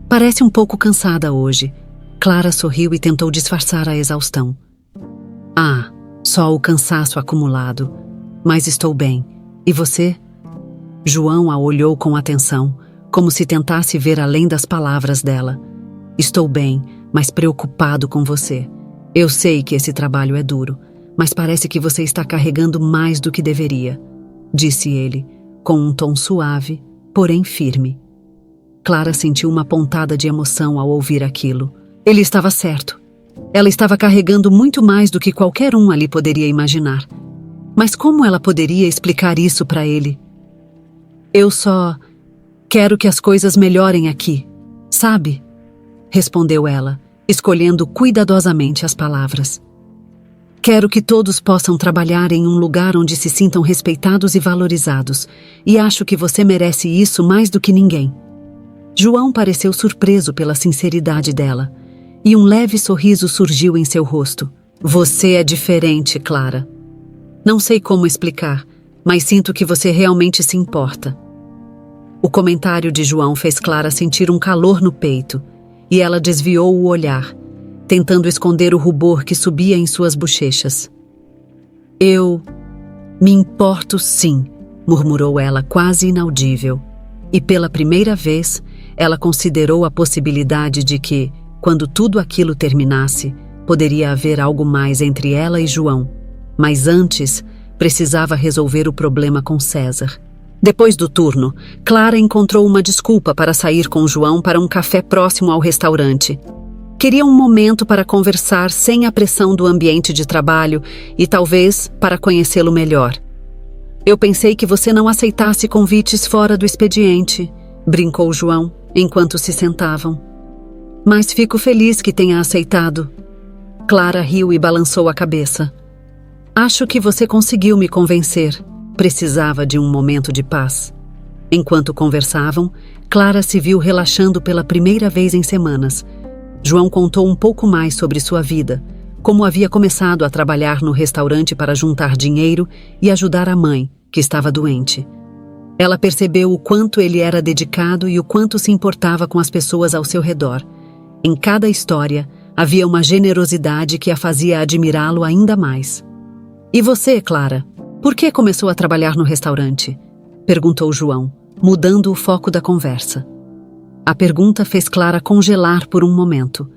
"Parece um pouco cansada hoje." Clara sorriu e tentou disfarçar a exaustão. "Ah, só o cansaço acumulado. Mas estou bem. E você?" João a olhou com atenção, como se tentasse ver além das palavras dela. "Estou bem, mas preocupado com você. Eu sei que esse trabalho é duro, mas parece que você está carregando mais do que deveria", disse ele, com um tom suave, porém firme. Clara sentiu uma pontada de emoção ao ouvir aquilo. Ele estava certo. Ela estava carregando muito mais do que qualquer um ali poderia imaginar. Mas como ela poderia explicar isso para ele? "Eu só quero que as coisas melhorem aqui, sabe?" respondeu ela, escolhendo cuidadosamente as palavras. "Quero que todos possam trabalhar em um lugar onde se sintam respeitados e valorizados, e acho que você merece isso mais do que ninguém." João pareceu surpreso pela sinceridade dela, e um leve sorriso surgiu em seu rosto. "Você é diferente, Clara. Não sei como explicar, mas sinto que você realmente se importa." O comentário de João fez Clara sentir um calor no peito, e ela desviou o olhar, tentando esconder o rubor que subia em suas bochechas. "Eu me importo sim", murmurou ela quase inaudível, e pela primeira vez ela considerou a possibilidade de que, quando tudo aquilo terminasse, poderia haver algo mais entre ela e João. Mas antes, precisava resolver o problema com César. Depois do turno, Clara encontrou uma desculpa para sair com João para um café próximo ao restaurante. Queria um momento para conversar sem a pressão do ambiente de trabalho e talvez para conhecê-lo melhor. "Eu pensei que você não aceitasse convites fora do expediente", brincou João, enquanto se sentavam. "Mas fico feliz que tenha aceitado." Clara riu e balançou a cabeça. "Acho que você conseguiu me convencer." Precisava de um momento de paz. Enquanto conversavam, Clara se viu relaxando pela primeira vez em semanas. João contou um pouco mais sobre sua vida, como havia começado a trabalhar no restaurante para juntar dinheiro e ajudar a mãe, que estava doente. Ela percebeu o quanto ele era dedicado e o quanto se importava com as pessoas ao seu redor. Em cada história, havia uma generosidade que a fazia admirá-lo ainda mais. "E você, Clara? Por que começou a trabalhar no restaurante?" perguntou João, mudando o foco da conversa. A pergunta fez Clara congelar por um momento.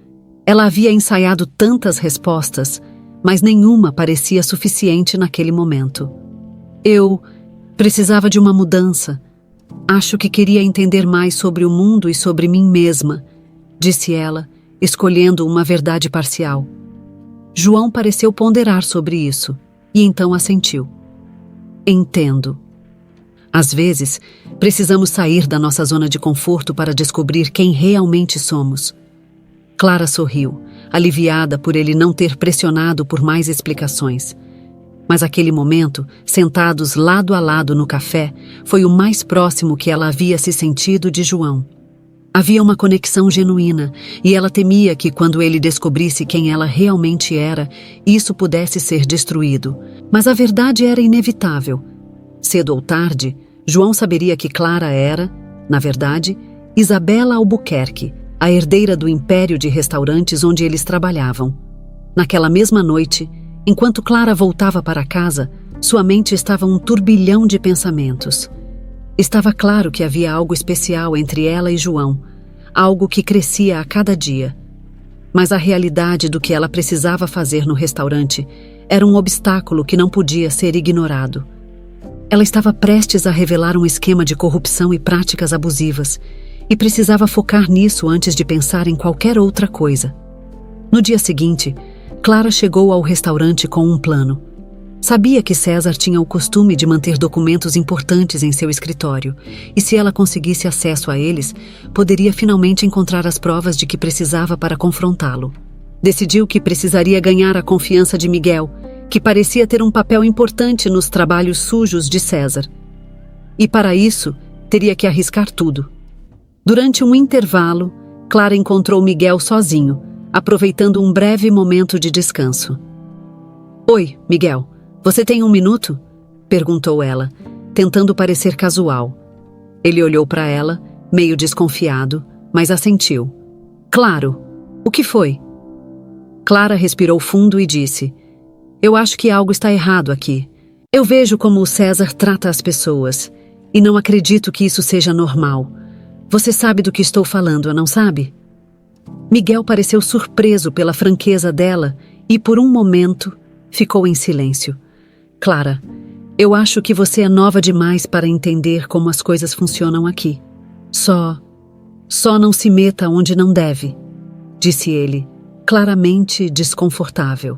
Ela havia ensaiado tantas respostas, mas nenhuma parecia suficiente naquele momento. "Eu precisava de uma mudança. Acho que queria entender mais sobre o mundo e sobre mim mesma", disse ela, escolhendo uma verdade parcial. João pareceu ponderar sobre isso, e então assentiu. "Entendo. Às vezes, precisamos sair da nossa zona de conforto para descobrir quem realmente somos." Clara sorriu, aliviada por ele não ter pressionado por mais explicações. Mas aquele momento, sentados lado a lado no café, foi o mais próximo que ela havia se sentido de João. Havia uma conexão genuína, e ela temia que, quando ele descobrisse quem ela realmente era, isso pudesse ser destruído. Mas a verdade era inevitável. Cedo ou tarde, João saberia que Clara era, na verdade, Isabela Albuquerque, a herdeira do império de restaurantes onde eles trabalhavam. Naquela mesma noite, enquanto Clara voltava para casa, sua mente estava um turbilhão de pensamentos. Estava claro que havia algo especial entre ela e João, algo que crescia a cada dia. Mas a realidade do que ela precisava fazer no restaurante era um obstáculo que não podia ser ignorado. Ela estava prestes a revelar um esquema de corrupção e práticas abusivas, e precisava focar nisso antes de pensar em qualquer outra coisa. No dia seguinte, Clara chegou ao restaurante com um plano. Sabia que César tinha o costume de manter documentos importantes em seu escritório, e se ela conseguisse acesso a eles, poderia finalmente encontrar as provas de que precisava para confrontá-lo. Decidiu que precisaria ganhar a confiança de Miguel, que parecia ter um papel importante nos trabalhos sujos de César. E para isso, teria que arriscar tudo. Durante um intervalo, Clara encontrou Miguel sozinho, aproveitando um breve momento de descanso. "Oi, Miguel. Você tem um minuto?" perguntou ela, tentando parecer casual. Ele olhou para ela, meio desconfiado, mas assentiu. "Claro. O que foi?" Clara respirou fundo e disse: "Eu acho que algo está errado aqui. Eu vejo como o César trata as pessoas, e não acredito que isso seja normal. Você sabe do que estou falando, não sabe?" Miguel pareceu surpreso pela franqueza dela e, por um momento, ficou em silêncio. "Clara, eu acho que você é nova demais para entender como as coisas funcionam aqui. Só não se meta onde não deve", disse ele, claramente desconfortável.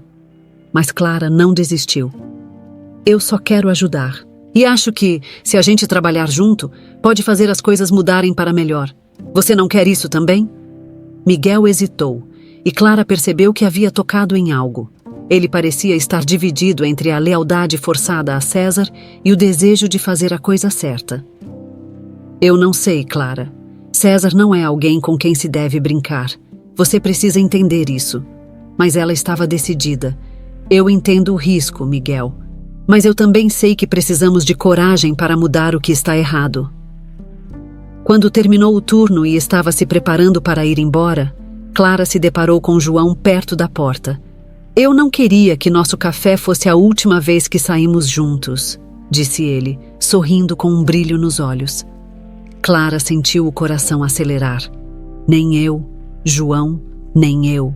Mas Clara não desistiu. "Eu só quero ajudar. E acho que, se a gente trabalhar junto, pode fazer as coisas mudarem para melhor. Você não quer isso também?" Miguel hesitou, e Clara percebeu que havia tocado em algo. Ele parecia estar dividido entre a lealdade forçada a César e o desejo de fazer a coisa certa. "Eu não sei, Clara. César não é alguém com quem se deve brincar. Você precisa entender isso." Mas ela estava decidida. "Eu entendo o risco, Miguel. Mas eu também sei que precisamos de coragem para mudar o que está errado." Quando terminou o turno e estava se preparando para ir embora, Clara se deparou com João perto da porta. "Eu não queria que nosso café fosse a última vez que saímos juntos", disse ele, sorrindo com um brilho nos olhos. Clara sentiu o coração acelerar. Nem eu, João, nem eu.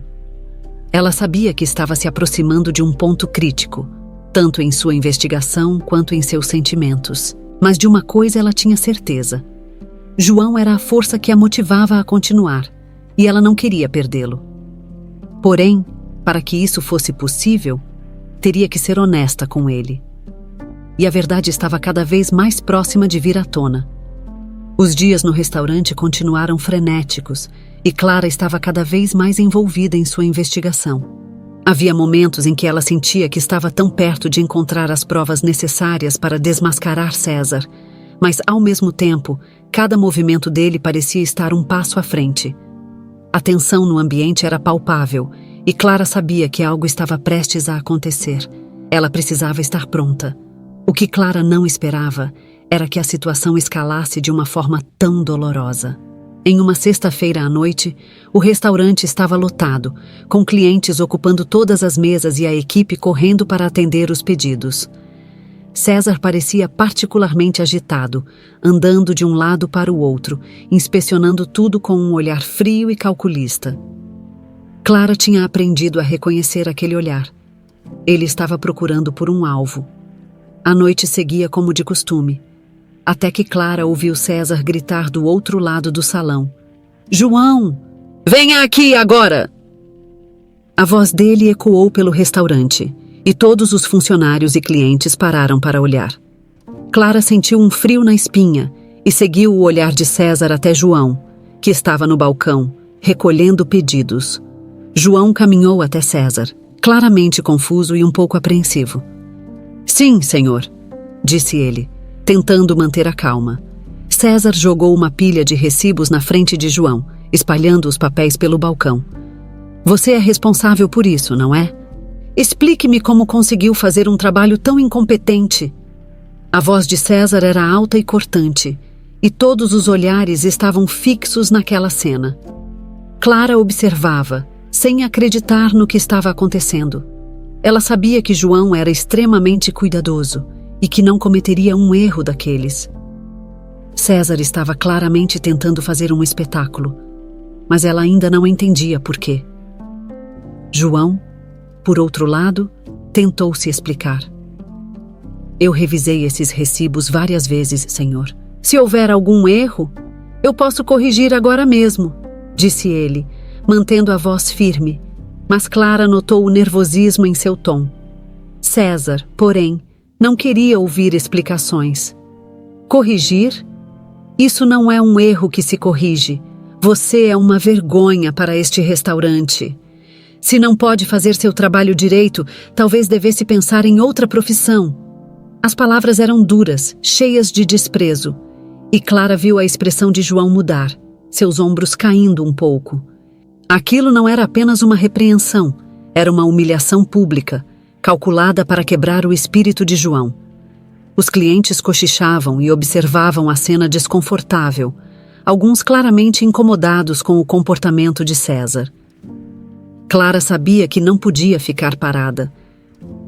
Ela sabia que estava se aproximando de um ponto crítico, tanto em sua investigação quanto em seus sentimentos. Mas de uma coisa ela tinha certeza. João era a força que a motivava a continuar, e ela não queria perdê-lo. Porém, para que isso fosse possível, teria que ser honesta com ele. E a verdade estava cada vez mais próxima de vir à tona. Os dias no restaurante continuaram frenéticos, e Clara estava cada vez mais envolvida em sua investigação. Havia momentos em que ela sentia que estava tão perto de encontrar as provas necessárias para desmascarar César, mas, ao mesmo tempo, cada movimento dele parecia estar um passo à frente. A tensão no ambiente era palpável, e Clara sabia que algo estava prestes a acontecer. Ela precisava estar pronta. O que Clara não esperava era que a situação escalasse de uma forma tão dolorosa. Em uma sexta-feira à noite, o restaurante estava lotado, com clientes ocupando todas as mesas e a equipe correndo para atender os pedidos. César parecia particularmente agitado, andando de um lado para o outro, inspecionando tudo com um olhar frio e calculista. Clara tinha aprendido a reconhecer aquele olhar. Ele estava procurando por um alvo. A noite seguia como de costume, até que Clara ouviu César gritar do outro lado do salão: "João, venha aqui agora!" A voz dele ecoou pelo restaurante, e todos os funcionários e clientes pararam para olhar. Clara sentiu um frio na espinha e seguiu o olhar de César até João, que estava no balcão, recolhendo pedidos. João caminhou até César, claramente confuso e um pouco apreensivo. "Sim, senhor", disse ele, tentando manter a calma. César jogou uma pilha de recibos na frente de João, espalhando os papéis pelo balcão. "Você é responsável por isso, não é? Explique-me como conseguiu fazer um trabalho tão incompetente." A voz de César era alta e cortante, e todos os olhares estavam fixos naquela cena. Clara observava, sem acreditar no que estava acontecendo. Ela sabia que João era extremamente cuidadoso e que não cometeria um erro daqueles. César estava claramente tentando fazer um espetáculo, mas ela ainda não entendia por quê. João, por outro lado, tentou se explicar. Eu revisei esses recibos várias vezes, senhor. Se houver algum erro, eu posso corrigir agora mesmo, disse ele, mantendo a voz firme, mas Clara notou o nervosismo em seu tom. César, porém, não queria ouvir explicações. Corrigir? Isso não é um erro que se corrige. Você é uma vergonha para este restaurante. Se não pode fazer seu trabalho direito, talvez devesse pensar em outra profissão. As palavras eram duras, cheias de desprezo, e Clara viu a expressão de João mudar, seus ombros caindo um pouco. Aquilo não era apenas uma repreensão, era uma humilhação pública, calculada para quebrar o espírito de João. Os clientes cochichavam e observavam a cena desconfortável, alguns claramente incomodados com o comportamento de César. Clara sabia que não podia ficar parada.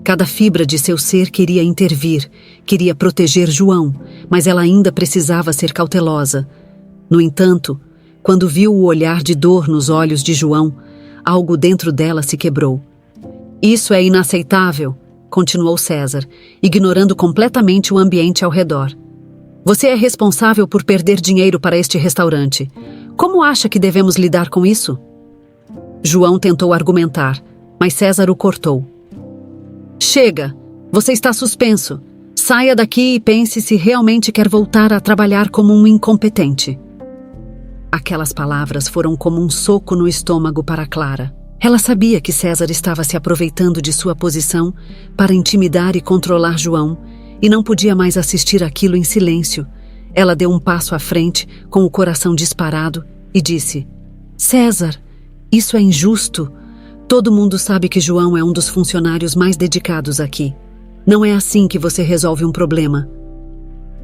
Cada fibra de seu ser queria intervir, queria proteger João, mas ela ainda precisava ser cautelosa. No entanto, quando viu o olhar de dor nos olhos de João, algo dentro dela se quebrou. Isso é inaceitável, continuou César, ignorando completamente o ambiente ao redor. Você é responsável por perder dinheiro para este restaurante. Como acha que devemos lidar com isso? João tentou argumentar, mas César o cortou. Chega! Você está suspenso. Saia daqui e pense se realmente quer voltar a trabalhar como um incompetente. Aquelas palavras foram como um soco no estômago para Clara. Ela sabia que César estava se aproveitando de sua posição para intimidar e controlar João, e não podia mais assistir aquilo em silêncio. Ela deu um passo à frente, com o coração disparado, e disse: César, isso é injusto. Todo mundo sabe que João é um dos funcionários mais dedicados aqui. Não é assim que você resolve um problema.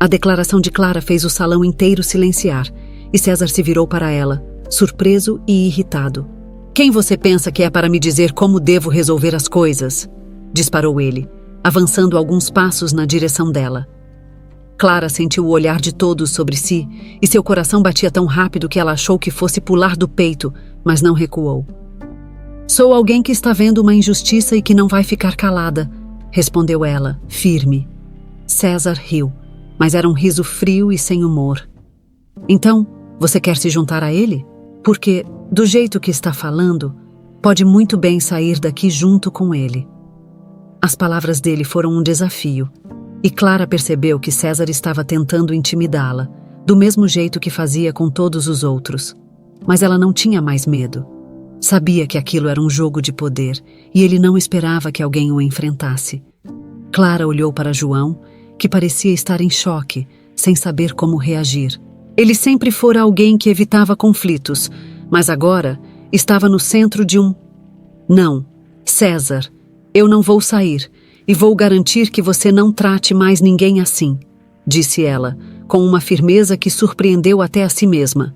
A declaração de Clara fez o salão inteiro silenciar, e César se virou para ela, surpreso e irritado. Quem você pensa que é para me dizer como devo resolver as coisas? Disparou ele, avançando alguns passos na direção dela. Clara sentiu o olhar de todos sobre si, e seu coração batia tão rápido que ela achou que fosse pular do peito, mas não recuou. Sou alguém que está vendo uma injustiça e que não vai ficar calada, respondeu ela, firme. César riu, mas era um riso frio e sem humor. Então, você quer se juntar a ele? Porque, do jeito que está falando, pode muito bem sair daqui junto com ele. As palavras dele foram um desafio, e Clara percebeu que César estava tentando intimidá-la, do mesmo jeito que fazia com todos os outros. Mas ela não tinha mais medo. Sabia que aquilo era um jogo de poder, e ele não esperava que alguém o enfrentasse. Clara olhou para João, que parecia estar em choque, sem saber como reagir. Ele sempre fora alguém que evitava conflitos, mas agora estava no centro de um... Não, César, eu não vou sair, e vou garantir que você não trate mais ninguém assim, disse ela, com uma firmeza que surpreendeu até a si mesma.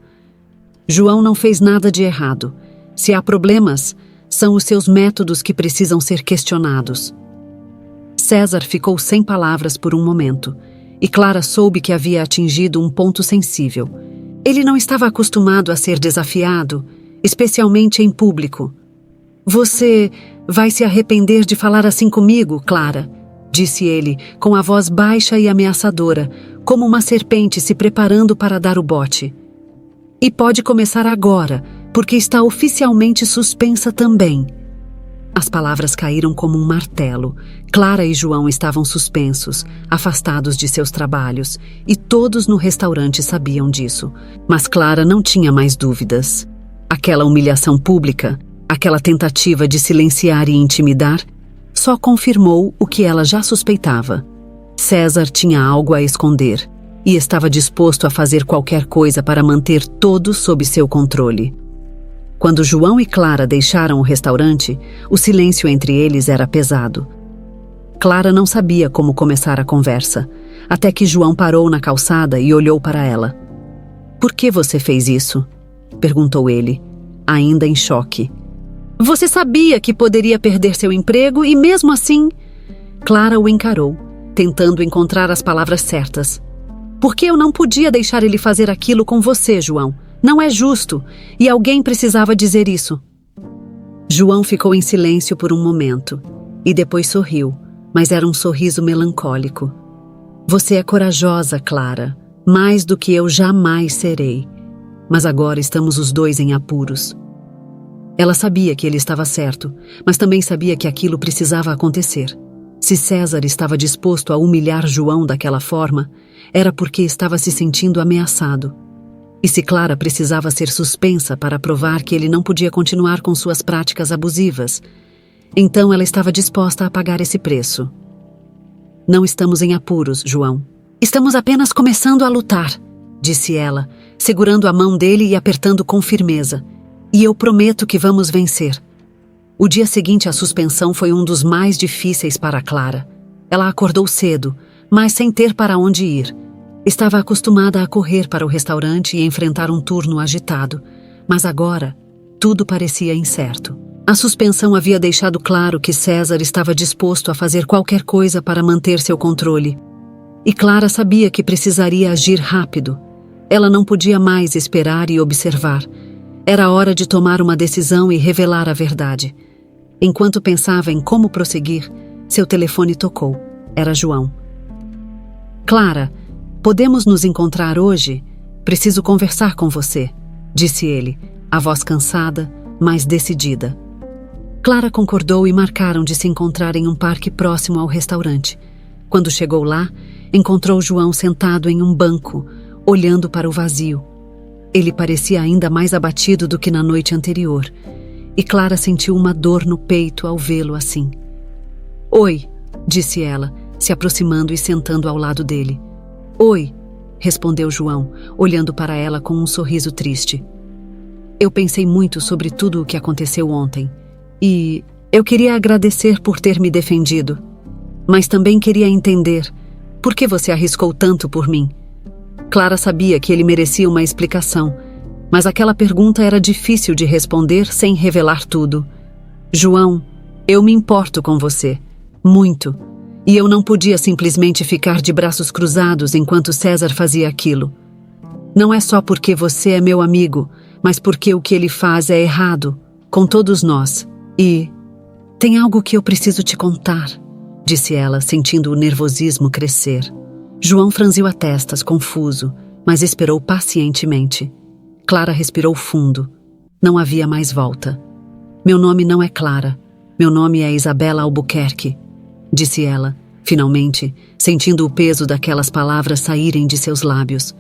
João não fez nada de errado. Se há problemas, são os seus métodos que precisam ser questionados. César ficou sem palavras por um momento, e Clara soube que havia atingido um ponto sensível. Ele não estava acostumado a ser desafiado, especialmente em público. Você vai se arrepender de falar assim comigo, Clara, disse ele, com a voz baixa e ameaçadora, como uma serpente se preparando para dar o bote. E pode começar agora, porque está oficialmente suspensa também. As palavras caíram como um martelo. Clara e João estavam suspensos, afastados de seus trabalhos, e todos no restaurante sabiam disso. Mas Clara não tinha mais dúvidas. Aquela humilhação pública, aquela tentativa de silenciar e intimidar, só confirmou o que ela já suspeitava. César tinha algo a esconder, e estava disposto a fazer qualquer coisa para manter todos sob seu controle. Quando João e Clara deixaram o restaurante, o silêncio entre eles era pesado. Clara não sabia como começar a conversa, até que João parou na calçada e olhou para ela. Por que você fez isso? Perguntou ele. ainda em choque. Você sabia que poderia perder seu emprego e mesmo assim... Clara o encarou, tentando encontrar as palavras certas. Porque eu não podia deixar ele fazer aquilo com você, João. Não é justo, e alguém precisava dizer isso. João ficou em silêncio por um momento, e depois sorriu, mas era um sorriso melancólico. Você é corajosa, Clara, mais do que eu jamais serei. Mas agora estamos os dois em apuros. Ela sabia que ele estava certo, mas também sabia que aquilo precisava acontecer. Se César estava disposto a humilhar João daquela forma, era porque estava se sentindo ameaçado. E se Clara precisava ser suspensa para provar que ele não podia continuar com suas práticas abusivas, então ela estava disposta a pagar esse preço. Não estamos em apuros, João. Estamos apenas começando a lutar, disse ela, segurando a mão dele e apertando com firmeza. E eu prometo que vamos vencer. O dia seguinte à suspensão foi um dos mais difíceis para Clara. Ela acordou cedo, mas sem ter para onde ir. Estava acostumada a correr para o restaurante e enfrentar um turno agitado, mas agora tudo parecia incerto. A suspensão havia deixado claro que César estava disposto a fazer qualquer coisa para manter seu controle. E Clara sabia que precisaria agir rápido. Ela não podia mais esperar e observar. Era hora de tomar uma decisão e revelar a verdade. Enquanto pensava em como prosseguir, seu telefone tocou. Era João. Clara, podemos nos encontrar hoje? Preciso conversar com você, disse ele, a voz cansada, mas decidida. Clara concordou e marcaram de se encontrar em um parque próximo ao restaurante. Quando chegou lá, encontrou João sentado em um banco, olhando para o vazio. Ele parecia ainda mais abatido do que na noite anterior, e Clara sentiu uma dor no peito ao vê-lo assim. Oi, disse ela, se aproximando e sentando ao lado dele. Oi, respondeu João, olhando para ela com um sorriso triste. Eu pensei muito sobre tudo o que aconteceu ontem, e eu queria agradecer por ter me defendido, mas também queria entender por que você arriscou tanto por mim. Clara sabia que ele merecia uma explicação, mas aquela pergunta era difícil de responder sem revelar tudo. João, eu me importo com você, muito, e eu não podia simplesmente ficar de braços cruzados enquanto César fazia aquilo. Não é só porque você é meu amigo, mas porque o que ele faz é errado, com todos nós. E tem algo que eu preciso te contar, disse ela, sentindo o nervosismo crescer. João franziu a testa, confuso, mas esperou pacientemente. Clara respirou fundo. Não havia mais volta. Meu nome não é Clara. Meu nome é Isabela Albuquerque, disse ela, finalmente, sentindo o peso daquelas palavras saírem de seus lábios.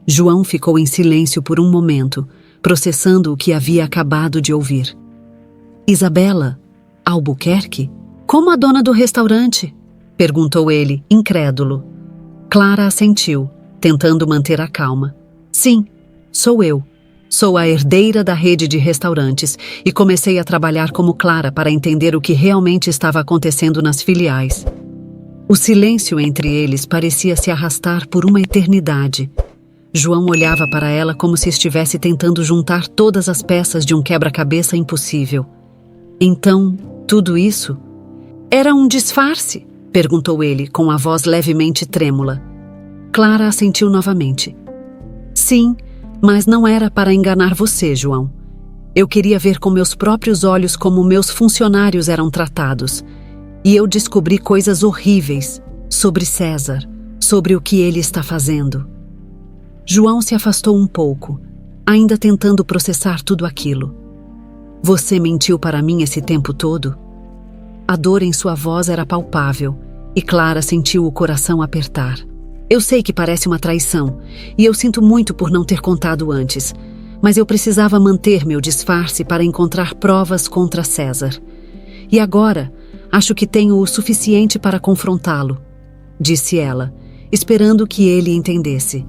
João ficou em silêncio por um momento, processando o que havia acabado de ouvir. Isabela Albuquerque? Como a dona do restaurante? Perguntou ele, incrédulo. Clara assentiu, tentando manter a calma. Sim, sou eu. Sou a herdeira da rede de restaurantes e comecei a trabalhar como Clara para entender o que realmente estava acontecendo nas filiais. O silêncio entre eles parecia se arrastar por uma eternidade. João olhava para ela como se estivesse tentando juntar todas as peças de um quebra-cabeça impossível. Então, tudo isso? Era um disfarce? Perguntou ele, com a voz levemente trêmula. Clara assentiu novamente. Sim, mas não era para enganar você, João. Eu queria ver com meus próprios olhos como meus funcionários eram tratados. E eu descobri coisas horríveis sobre César, sobre o que ele está fazendo. João se afastou um pouco, ainda tentando processar tudo aquilo. Você mentiu para mim esse tempo todo? A dor em sua voz era palpável, e Clara sentiu o coração apertar. Eu sei que parece uma traição, e eu sinto muito por não ter contado antes, mas eu precisava manter meu disfarce para encontrar provas contra César. E agora, acho que tenho o suficiente para confrontá-lo, disse ela, esperando que ele entendesse.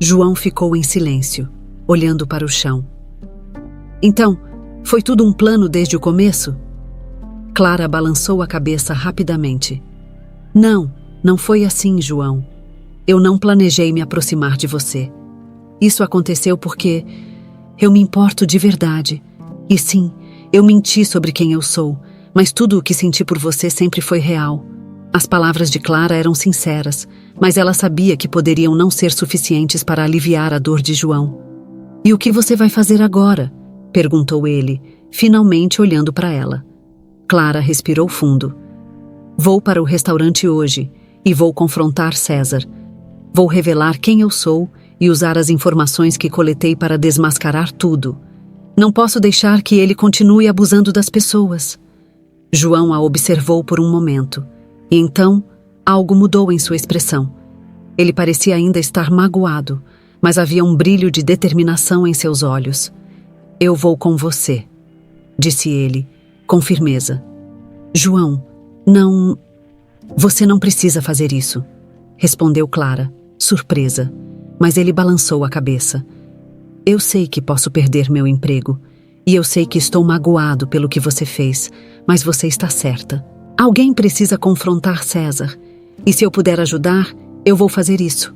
João ficou em silêncio, olhando para o chão. Então, foi tudo um plano desde o começo? Clara balançou a cabeça rapidamente. Não foi assim, João. Eu não planejei me aproximar de você. Isso aconteceu porque Eu me importo de verdade. E sim, eu menti sobre quem eu sou, mas tudo o que senti por você sempre foi real. As palavras de Clara eram sinceras, mas ela sabia que poderiam não ser suficientes para aliviar a dor de João. E o que você vai fazer agora? Perguntou ele, finalmente olhando para ela. Clara respirou fundo. Vou para o restaurante hoje e vou confrontar César. Vou revelar quem eu sou e usar as informações que coletei para desmascarar tudo. Não posso deixar que ele continue abusando das pessoas. João a observou por um momento, e então algo mudou em sua expressão. Ele parecia ainda estar magoado, mas havia um brilho de determinação em seus olhos. Eu vou com você, disse ele, com firmeza. João, não... Você não precisa fazer isso, respondeu Clara, surpresa, mas ele balançou a cabeça. Eu sei que posso perder meu emprego, e eu sei que estou magoado pelo que você fez, mas você está certa. Alguém precisa confrontar César, e se eu puder ajudar, eu vou fazer isso.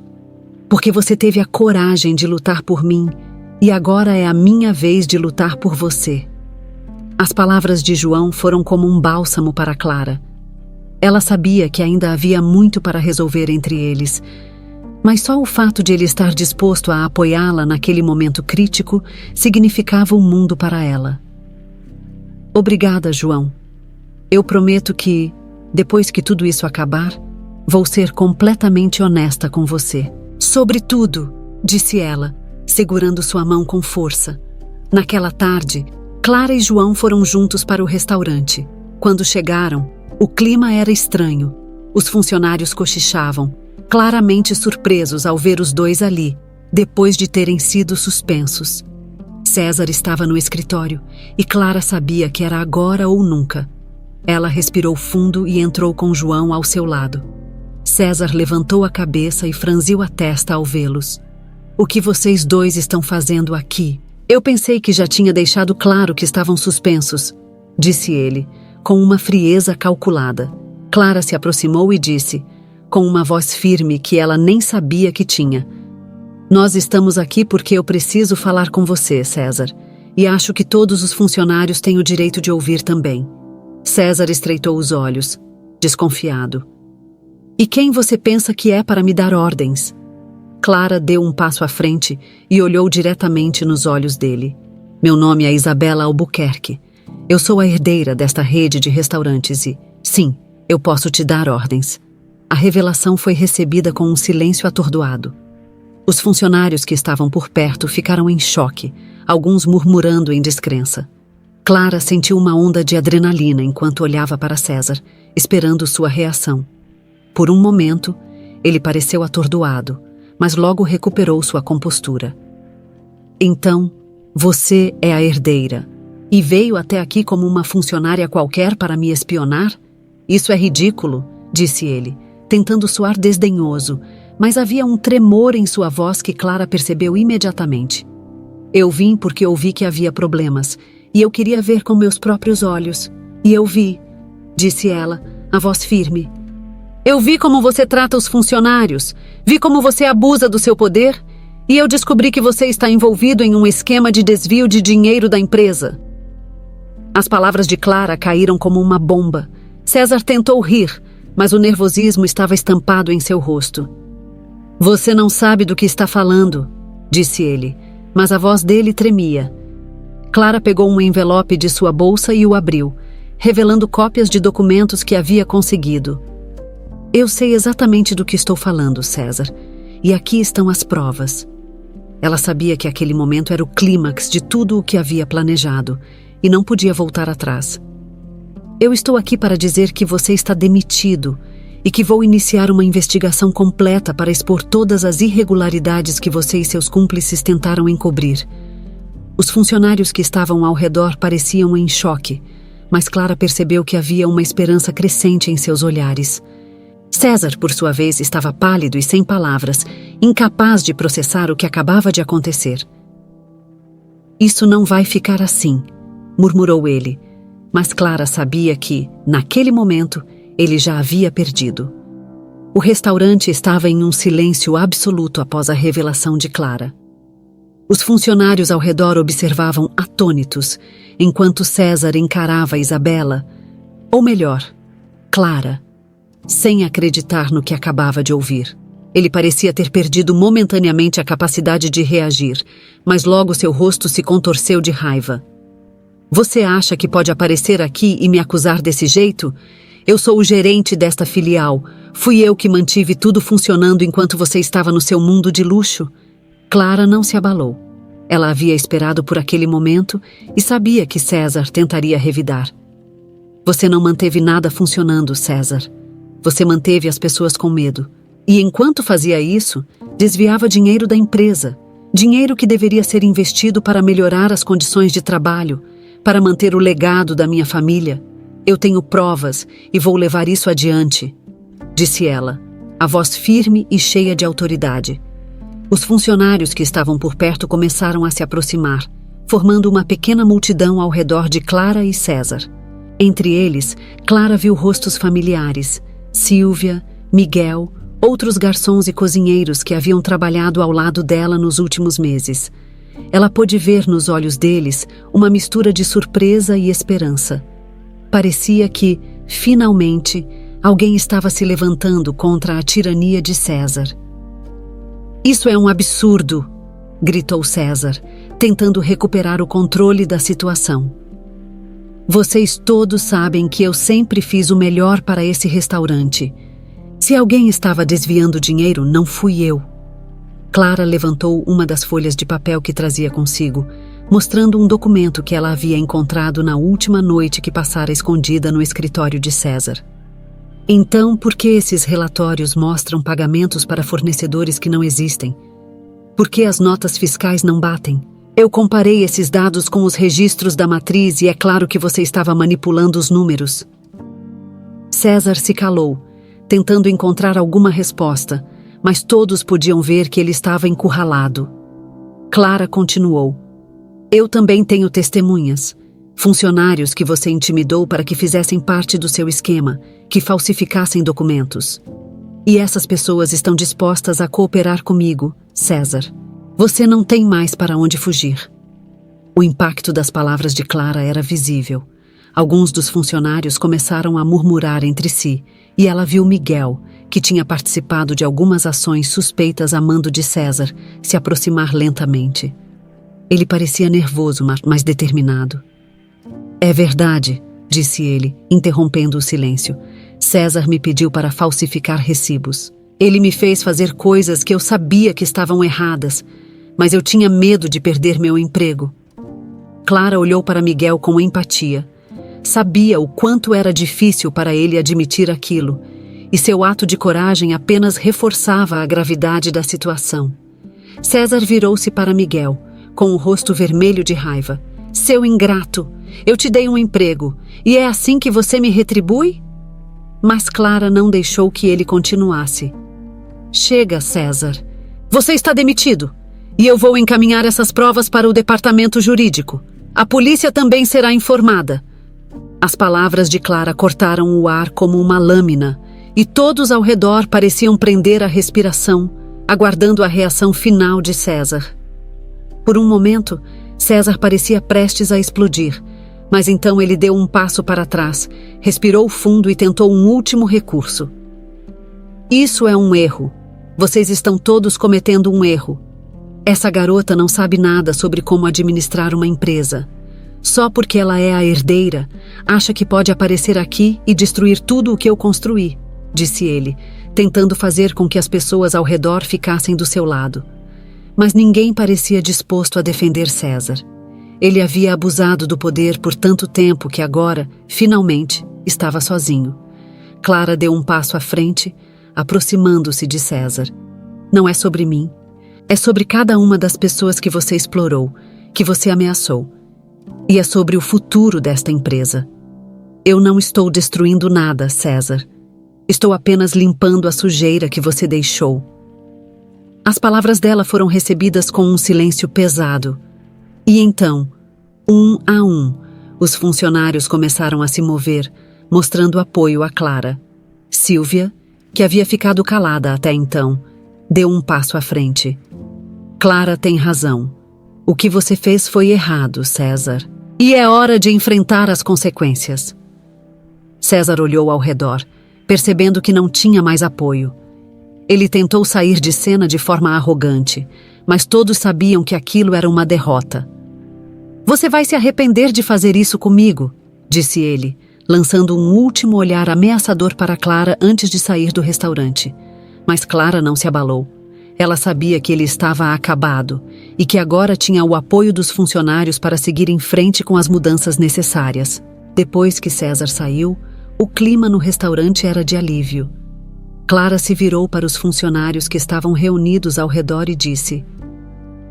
Porque você teve a coragem de lutar por mim, e agora é a minha vez de lutar por você. As palavras de João foram como um bálsamo para Clara. Ela sabia que ainda havia muito para resolver entre eles, mas só o fato de ele estar disposto a apoiá-la naquele momento crítico significava o mundo para ela. Obrigada, João. Eu prometo que, depois que tudo isso acabar, vou ser completamente honesta com você. Sobretudo, disse ela, segurando sua mão com força. Naquela tarde, Clara e João foram juntos para o restaurante. Quando chegaram, o clima era estranho. Os funcionários cochichavam, claramente surpresos ao ver os dois ali, depois de terem sido suspensos. César estava no escritório e Clara sabia que era agora ou nunca. Ela respirou fundo e entrou com João ao seu lado. César levantou a cabeça e franziu a testa ao vê-los. O que vocês dois estão fazendo aqui? Eu pensei que já tinha deixado claro que estavam suspensos, disse ele, com uma frieza calculada. Clara se aproximou e disse, com uma voz firme que ela nem sabia que tinha: Nós estamos aqui porque eu preciso falar com você, César, e acho que todos os funcionários têm o direito de ouvir também. César estreitou os olhos, desconfiado. E quem você pensa que é para me dar ordens? Clara deu um passo à frente e olhou diretamente nos olhos dele. Meu nome é Isabela Albuquerque. Eu sou a herdeira desta rede de restaurantes e, sim, eu posso te dar ordens. A revelação foi recebida com um silêncio atordoado. Os funcionários que estavam por perto ficaram em choque, alguns murmurando em descrença. Clara sentiu uma onda de adrenalina enquanto olhava para César, esperando sua reação. Por um momento, ele pareceu atordoado, mas logo recuperou sua compostura. Então, você é a herdeira, e veio até aqui como uma funcionária qualquer para me espionar? Isso é ridículo, disse ele, tentando soar desdenhoso, mas havia um tremor em sua voz que Clara percebeu imediatamente. Eu vim porque ouvi que havia problemas, e eu queria ver com meus próprios olhos. E eu vi, disse ela, a voz firme. Eu vi como você trata os funcionários, vi como você abusa do seu poder, e eu descobri que você está envolvido em um esquema de desvio de dinheiro da empresa. As palavras de Clara caíram como uma bomba. César tentou rir, mas o nervosismo estava estampado em seu rosto. Você não sabe do que está falando, disse ele, mas a voz dele tremia. Clara pegou um envelope de sua bolsa e o abriu, revelando cópias de documentos que havia conseguido. Eu sei exatamente do que estou falando, César, e aqui estão as provas. Ela sabia que aquele momento era o clímax de tudo o que havia planejado, e não podia voltar atrás. Eu estou aqui para dizer que você está demitido e que vou iniciar uma investigação completa para expor todas as irregularidades que você e seus cúmplices tentaram encobrir. Os funcionários que estavam ao redor pareciam em choque, mas Clara percebeu que havia uma esperança crescente em seus olhares. César, por sua vez, estava pálido e sem palavras, incapaz de processar o que acabava de acontecer. Isso não vai ficar assim, murmurou ele, mas Clara sabia que, naquele momento, ele já havia perdido. O restaurante estava em um silêncio absoluto após a revelação de Clara. Os funcionários ao redor observavam atônitos, enquanto César encarava Isabela, ou melhor, Clara, sem acreditar no que acabava de ouvir. Ele parecia ter perdido momentaneamente a capacidade de reagir, mas logo seu rosto se contorceu de raiva. Você acha que pode aparecer aqui e me acusar desse jeito? Eu sou o gerente desta filial. Fui eu que mantive tudo funcionando enquanto você estava no seu mundo de luxo. Clara não se abalou. Ela havia esperado por aquele momento e sabia que César tentaria revidar. Você não manteve nada funcionando, César. Você manteve as pessoas com medo. E enquanto fazia isso, desviava dinheiro da empresa. Dinheiro que deveria ser investido para melhorar as condições de trabalho, para manter o legado da minha família. Eu tenho provas e vou levar isso adiante, disse ela, a voz firme e cheia de autoridade. Os funcionários que estavam por perto começaram a se aproximar, formando uma pequena multidão ao redor de Clara e César. Entre eles, Clara viu rostos familiares, Sílvia, Miguel, outros garçons e cozinheiros que haviam trabalhado ao lado dela nos últimos meses. Ela pôde ver nos olhos deles uma mistura de surpresa e esperança. Parecia que, finalmente, alguém estava se levantando contra a tirania de César. Isso é um absurdo, gritou César, tentando recuperar o controle da situação. Vocês todos sabem que eu sempre fiz o melhor para esse restaurante. Se alguém estava desviando dinheiro, não fui eu. Clara levantou uma das folhas de papel que trazia consigo, mostrando um documento que ela havia encontrado na última noite que passara escondida no escritório de César. Então, por que esses relatórios mostram pagamentos para fornecedores que não existem? Por que as notas fiscais não batem? Eu comparei esses dados com os registros da matriz e é claro que você estava manipulando os números. César se calou, tentando encontrar alguma resposta, mas todos podiam ver que ele estava encurralado. Clara continuou. Eu também tenho testemunhas. Funcionários que você intimidou para que fizessem parte do seu esquema, que falsificassem documentos. E essas pessoas estão dispostas a cooperar comigo, César. Você não tem mais para onde fugir. O impacto das palavras de Clara era visível. Alguns dos funcionários começaram a murmurar entre si, e ela viu Miguel, que tinha participado de algumas ações suspeitas a mando de César, se aproximar lentamente. Ele parecia nervoso, mas determinado. É verdade, disse ele, interrompendo o silêncio. César me pediu para falsificar recibos. Ele me fez fazer coisas que eu sabia que estavam erradas, mas eu tinha medo de perder meu emprego. Clara olhou para Miguel com empatia. Sabia o quanto era difícil para ele admitir aquilo, e seu ato de coragem apenas reforçava a gravidade da situação. César virou-se para Miguel, com o rosto vermelho de raiva. Seu ingrato, eu te dei um emprego, e é assim que você me retribui? Mas Clara não deixou que ele continuasse. Chega, César. Você está demitido, e eu vou encaminhar essas provas para o departamento jurídico. A polícia também será informada. As palavras de Clara cortaram o ar como uma lâmina, e todos ao redor pareciam prender a respiração, aguardando a reação final de César. Por um momento, César parecia prestes a explodir, mas então ele deu um passo para trás, respirou fundo e tentou um último recurso. Isso é um erro. Vocês estão todos cometendo um erro. Essa garota não sabe nada sobre como administrar uma empresa. Só porque ela é a herdeira, acha que pode aparecer aqui e destruir tudo o que eu construí, disse ele, tentando fazer com que as pessoas ao redor ficassem do seu lado. Mas ninguém parecia disposto a defender César. Ele havia abusado do poder por tanto tempo que agora, finalmente, estava sozinho. Clara deu um passo à frente, aproximando-se de César. Não é sobre mim. É sobre cada uma das pessoas que você explorou, que você ameaçou. E é sobre o futuro desta empresa. Eu não estou destruindo nada, César. Estou apenas limpando a sujeira que você deixou. As palavras dela foram recebidas com um silêncio pesado. E então, um a um, os funcionários começaram a se mover, mostrando apoio a Clara. Sílvia, que havia ficado calada até então, deu um passo à frente. Clara tem razão. O que você fez foi errado, César. E é hora de enfrentar as consequências. César olhou ao redor, percebendo que não tinha mais apoio. Ele tentou sair de cena de forma arrogante, mas todos sabiam que aquilo era uma derrota. Você vai se arrepender de fazer isso comigo, disse ele, lançando um último olhar ameaçador para Clara antes de sair do restaurante. Mas Clara não se abalou. Ela sabia que ele estava acabado e que agora tinha o apoio dos funcionários para seguir em frente com as mudanças necessárias. Depois que César saiu, o clima no restaurante era de alívio. Clara se virou para os funcionários que estavam reunidos ao redor e disse: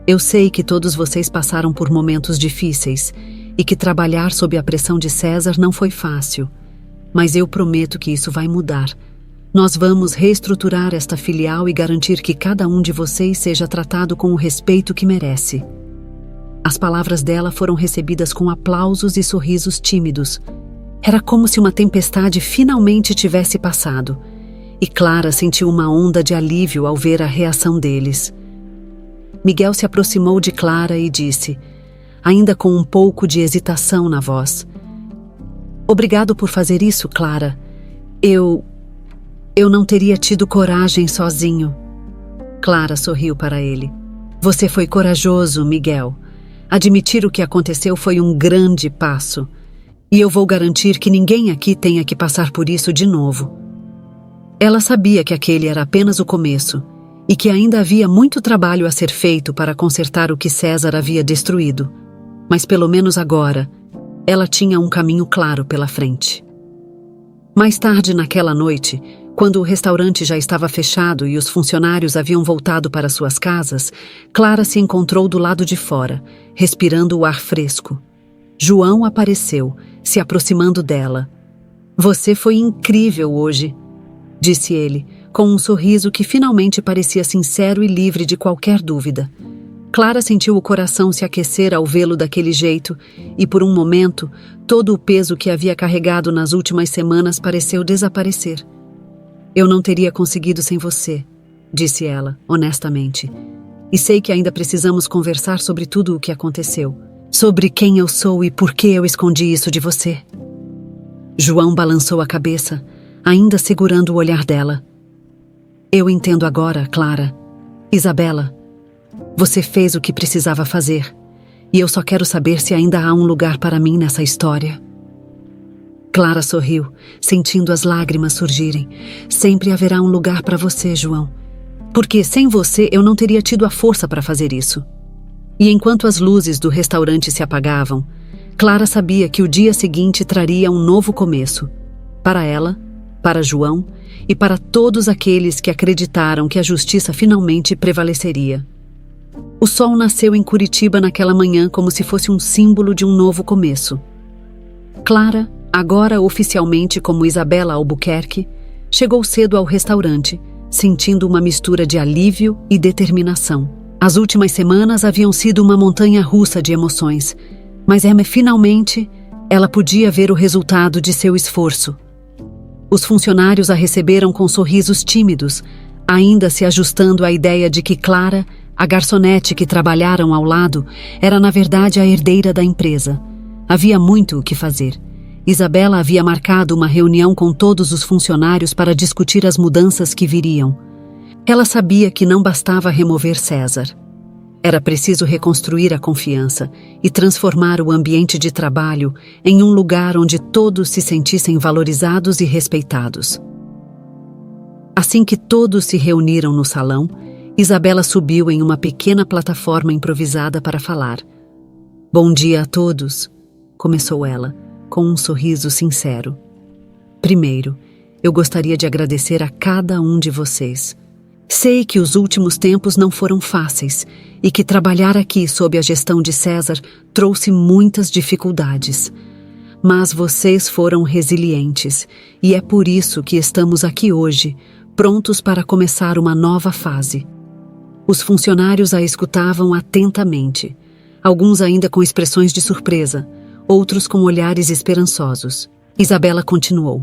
Eu sei que todos vocês passaram por momentos difíceis e que trabalhar sob a pressão de César não foi fácil, mas eu prometo que isso vai mudar. Nós vamos reestruturar esta filial e garantir que cada um de vocês seja tratado com o respeito que merece. As palavras dela foram recebidas com aplausos e sorrisos tímidos. Era como se uma tempestade finalmente tivesse passado, e Clara sentiu uma onda de alívio ao ver a reação deles. Miguel se aproximou de Clara e disse, ainda com um pouco de hesitação na voz: Obrigado por fazer isso, Clara. Eu não teria tido coragem sozinho. Clara sorriu para ele. Você foi corajoso, Miguel. Admitir o que aconteceu foi um grande passo. E eu vou garantir que ninguém aqui tenha que passar por isso de novo. Ela sabia que aquele era apenas o começo e que ainda havia muito trabalho a ser feito para consertar o que César havia destruído. Mas pelo menos agora, ela tinha um caminho claro pela frente. Mais tarde naquela noite, quando o restaurante já estava fechado e os funcionários haviam voltado para suas casas, Clara se encontrou do lado de fora, respirando o ar fresco. João apareceu, se aproximando dela. Você foi incrível hoje, disse ele, com um sorriso que finalmente parecia sincero e livre de qualquer dúvida. Clara sentiu o coração se aquecer ao vê-lo daquele jeito e, por um momento, todo o peso que havia carregado nas últimas semanas pareceu desaparecer. Eu não teria conseguido sem você, disse ela, honestamente. E sei que ainda precisamos conversar sobre tudo o que aconteceu, sobre quem eu sou e por que eu escondi isso de você. João balançou a cabeça, ainda segurando o olhar dela. Eu entendo agora, Clara. Isabela, você fez o que precisava fazer, e eu só quero saber se ainda há um lugar para mim nessa história. Clara sorriu, sentindo as lágrimas surgirem. Sempre haverá um lugar para você, João. Porque sem você eu não teria tido a força para fazer isso. E enquanto as luzes do restaurante se apagavam, Clara sabia que o dia seguinte traria um novo começo. Para ela, para João e para todos aqueles que acreditaram que a justiça finalmente prevaleceria. O sol nasceu em Curitiba naquela manhã como se fosse um símbolo de um novo começo. Clara, agora oficialmente como Isabela Albuquerque, chegou cedo ao restaurante, sentindo uma mistura de alívio e determinação. As últimas semanas haviam sido uma montanha-russa de emoções, mas finalmente ela podia ver o resultado de seu esforço. Os funcionários a receberam com sorrisos tímidos, ainda se ajustando à ideia de que Clara, a garçonete que trabalharam ao lado, era na verdade a herdeira da empresa. Havia muito o que fazer. Isabela havia marcado uma reunião com todos os funcionários para discutir as mudanças que viriam. Ela sabia que não bastava remover César. Era preciso reconstruir a confiança e transformar o ambiente de trabalho em um lugar onde todos se sentissem valorizados e respeitados. Assim que todos se reuniram no salão, Isabela subiu em uma pequena plataforma improvisada para falar. Bom dia a todos, começou ela, com um sorriso sincero. Primeiro, eu gostaria de agradecer a cada um de vocês. Sei que os últimos tempos não foram fáceis e que trabalhar aqui sob a gestão de César trouxe muitas dificuldades. Mas vocês foram resilientes e é por isso que estamos aqui hoje, prontos para começar uma nova fase. Os funcionários a escutavam atentamente, alguns ainda com expressões de surpresa, outros com olhares esperançosos. Isabela continuou.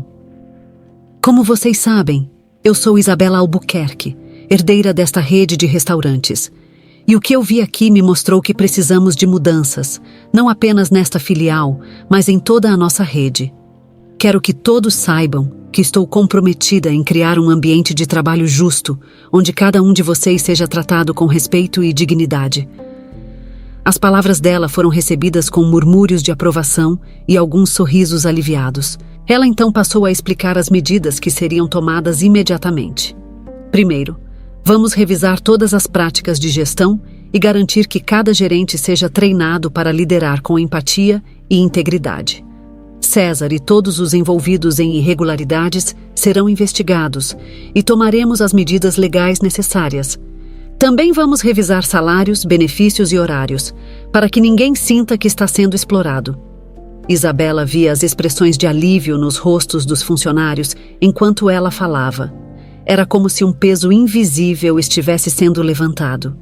Como vocês sabem, eu sou Isabela Albuquerque, herdeira desta rede de restaurantes. E o que eu vi aqui me mostrou que precisamos de mudanças, não apenas nesta filial, mas em toda a nossa rede. Quero que todos saibam que estou comprometida em criar um ambiente de trabalho justo, onde cada um de vocês seja tratado com respeito e dignidade. As palavras dela foram recebidas com murmúrios de aprovação e alguns sorrisos aliviados. Ela então passou a explicar as medidas que seriam tomadas imediatamente. Primeiro, vamos revisar todas as práticas de gestão e garantir que cada gerente seja treinado para liderar com empatia e integridade. César e todos os envolvidos em irregularidades serão investigados e tomaremos as medidas legais necessárias. Também vamos revisar salários, benefícios e horários, para que ninguém sinta que está sendo explorado. Isabela via as expressões de alívio nos rostos dos funcionários enquanto ela falava. Era como se um peso invisível estivesse sendo levantado.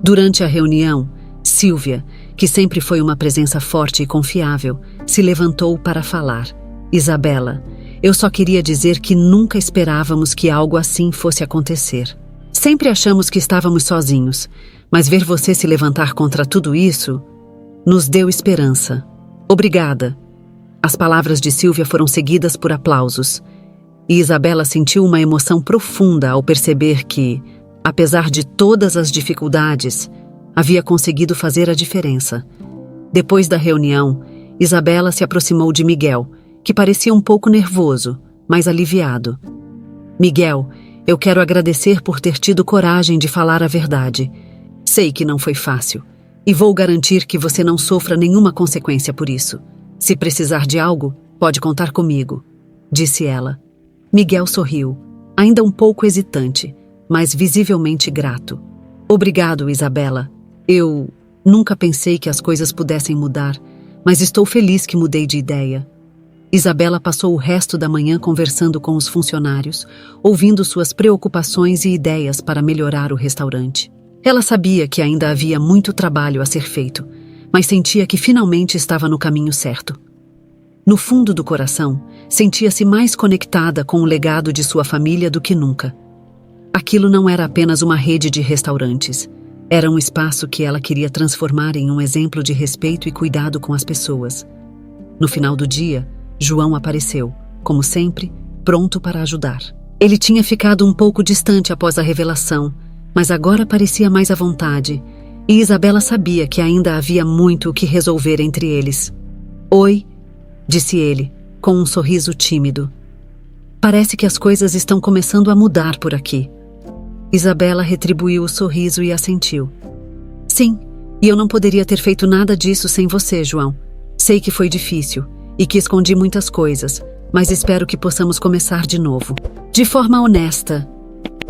Durante a reunião, Silvia, que sempre foi uma presença forte e confiável, se levantou para falar. Isabela, eu só queria dizer que nunca esperávamos que algo assim fosse acontecer. Sempre achamos que estávamos sozinhos, mas ver você se levantar contra tudo isso nos deu esperança. Obrigada. As palavras de Silvia foram seguidas por aplausos, e Isabela sentiu uma emoção profunda ao perceber que, apesar de todas as dificuldades, havia conseguido fazer a diferença. Depois da reunião, Isabela se aproximou de Miguel, que parecia um pouco nervoso, mas aliviado. Miguel, eu quero agradecer por ter tido coragem de falar a verdade. Sei que não foi fácil, e vou garantir que você não sofra nenhuma consequência por isso. Se precisar de algo, pode contar comigo, disse ela. Miguel sorriu, ainda um pouco hesitante, mas visivelmente grato. Obrigado, Isabela. Eu nunca pensei que as coisas pudessem mudar, mas estou feliz que mudei de ideia. Isabela passou o resto da manhã conversando com os funcionários, ouvindo suas preocupações e ideias para melhorar o restaurante. Ela sabia que ainda havia muito trabalho a ser feito, mas sentia que finalmente estava no caminho certo. No fundo do coração, sentia-se mais conectada com o legado de sua família do que nunca. Aquilo não era apenas uma rede de restaurantes. Era um espaço que ela queria transformar em um exemplo de respeito e cuidado com as pessoas. No final do dia, João apareceu, como sempre, pronto para ajudar. Ele tinha ficado um pouco distante após a revelação, mas agora parecia mais à vontade, e Isabela sabia que ainda havia muito o que resolver entre eles. Oi, disse ele, com um sorriso tímido. Parece que as coisas estão começando a mudar por aqui. Isabela retribuiu o sorriso e assentiu. Sim, e eu não poderia ter feito nada disso sem você, João. Sei que foi difícil e que escondi muitas coisas, mas espero que possamos começar de novo. De forma honesta.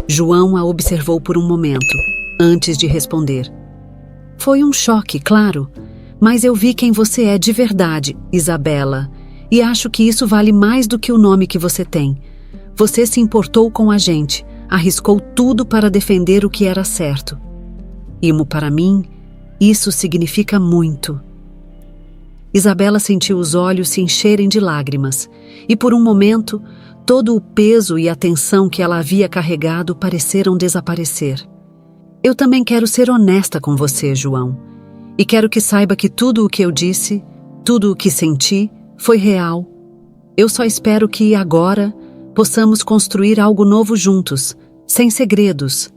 João a observou por um momento, antes de responder. Foi um choque, claro, mas eu vi quem você é de verdade, Isabela, e acho que isso vale mais do que o nome que você tem. Você se importou com a gente, arriscou tudo para defender o que era certo. Imo, para mim, isso significa muito. Isabela sentiu os olhos se encherem de lágrimas, e por um momento, todo o peso e a tensão que ela havia carregado pareceram desaparecer. Eu também quero ser honesta com você, João, e quero que saiba que tudo o que eu disse, tudo o que senti, foi real. Eu só espero que, agora, possamos construir algo novo juntos, sem segredos,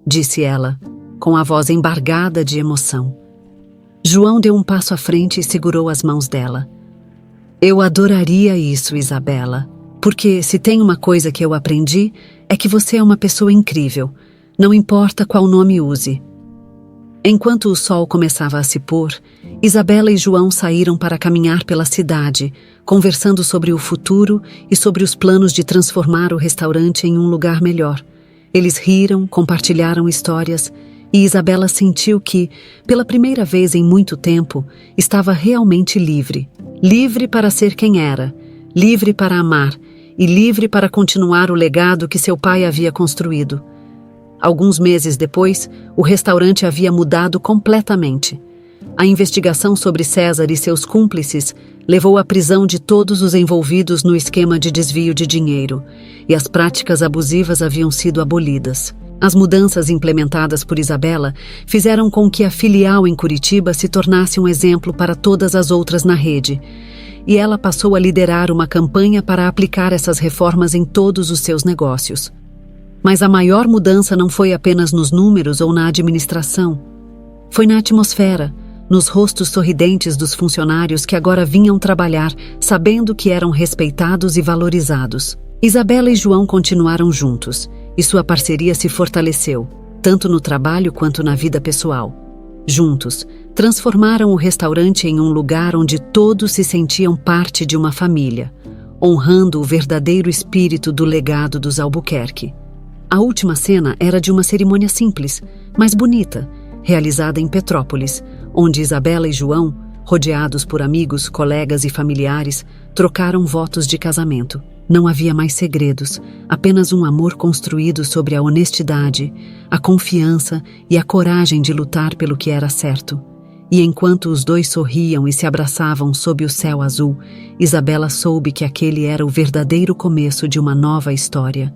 disse ela, com a voz embargada de emoção. João deu um passo à frente e segurou as mãos dela. Eu adoraria isso, Isabela, porque se tem uma coisa que eu aprendi, é que você é uma pessoa incrível, não importa qual nome use. Enquanto o sol começava a se pôr, Isabela e João saíram para caminhar pela cidade, conversando sobre o futuro e sobre os planos de transformar o restaurante em um lugar melhor. Eles riram, compartilharam histórias, e Isabela sentiu que, pela primeira vez em muito tempo, estava realmente livre. Livre para ser quem era, livre para amar e livre para continuar o legado que seu pai havia construído. Alguns meses depois, o restaurante havia mudado completamente. A investigação sobre César e seus cúmplices levou à prisão de todos os envolvidos no esquema de desvio de dinheiro, e as práticas abusivas haviam sido abolidas. As mudanças implementadas por Isabela fizeram com que a filial em Curitiba se tornasse um exemplo para todas as outras na rede, e ela passou a liderar uma campanha para aplicar essas reformas em todos os seus negócios. Mas a maior mudança não foi apenas nos números ou na administração. Foi na atmosfera, nos rostos sorridentes dos funcionários que agora vinham trabalhar, sabendo que eram respeitados e valorizados. Isabela e João continuaram juntos, e sua parceria se fortaleceu, tanto no trabalho quanto na vida pessoal. Juntos, transformaram o restaurante em um lugar onde todos se sentiam parte de uma família, honrando o verdadeiro espírito do legado dos Albuquerque. A última cena era de uma cerimônia simples, mas bonita, realizada em Petrópolis, onde Isabela e João, rodeados por amigos, colegas e familiares, trocaram votos de casamento. Não havia mais segredos, apenas um amor construído sobre a honestidade, a confiança e a coragem de lutar pelo que era certo. E enquanto os dois sorriam e se abraçavam sob o céu azul, Isabela soube que aquele era o verdadeiro começo de uma nova história.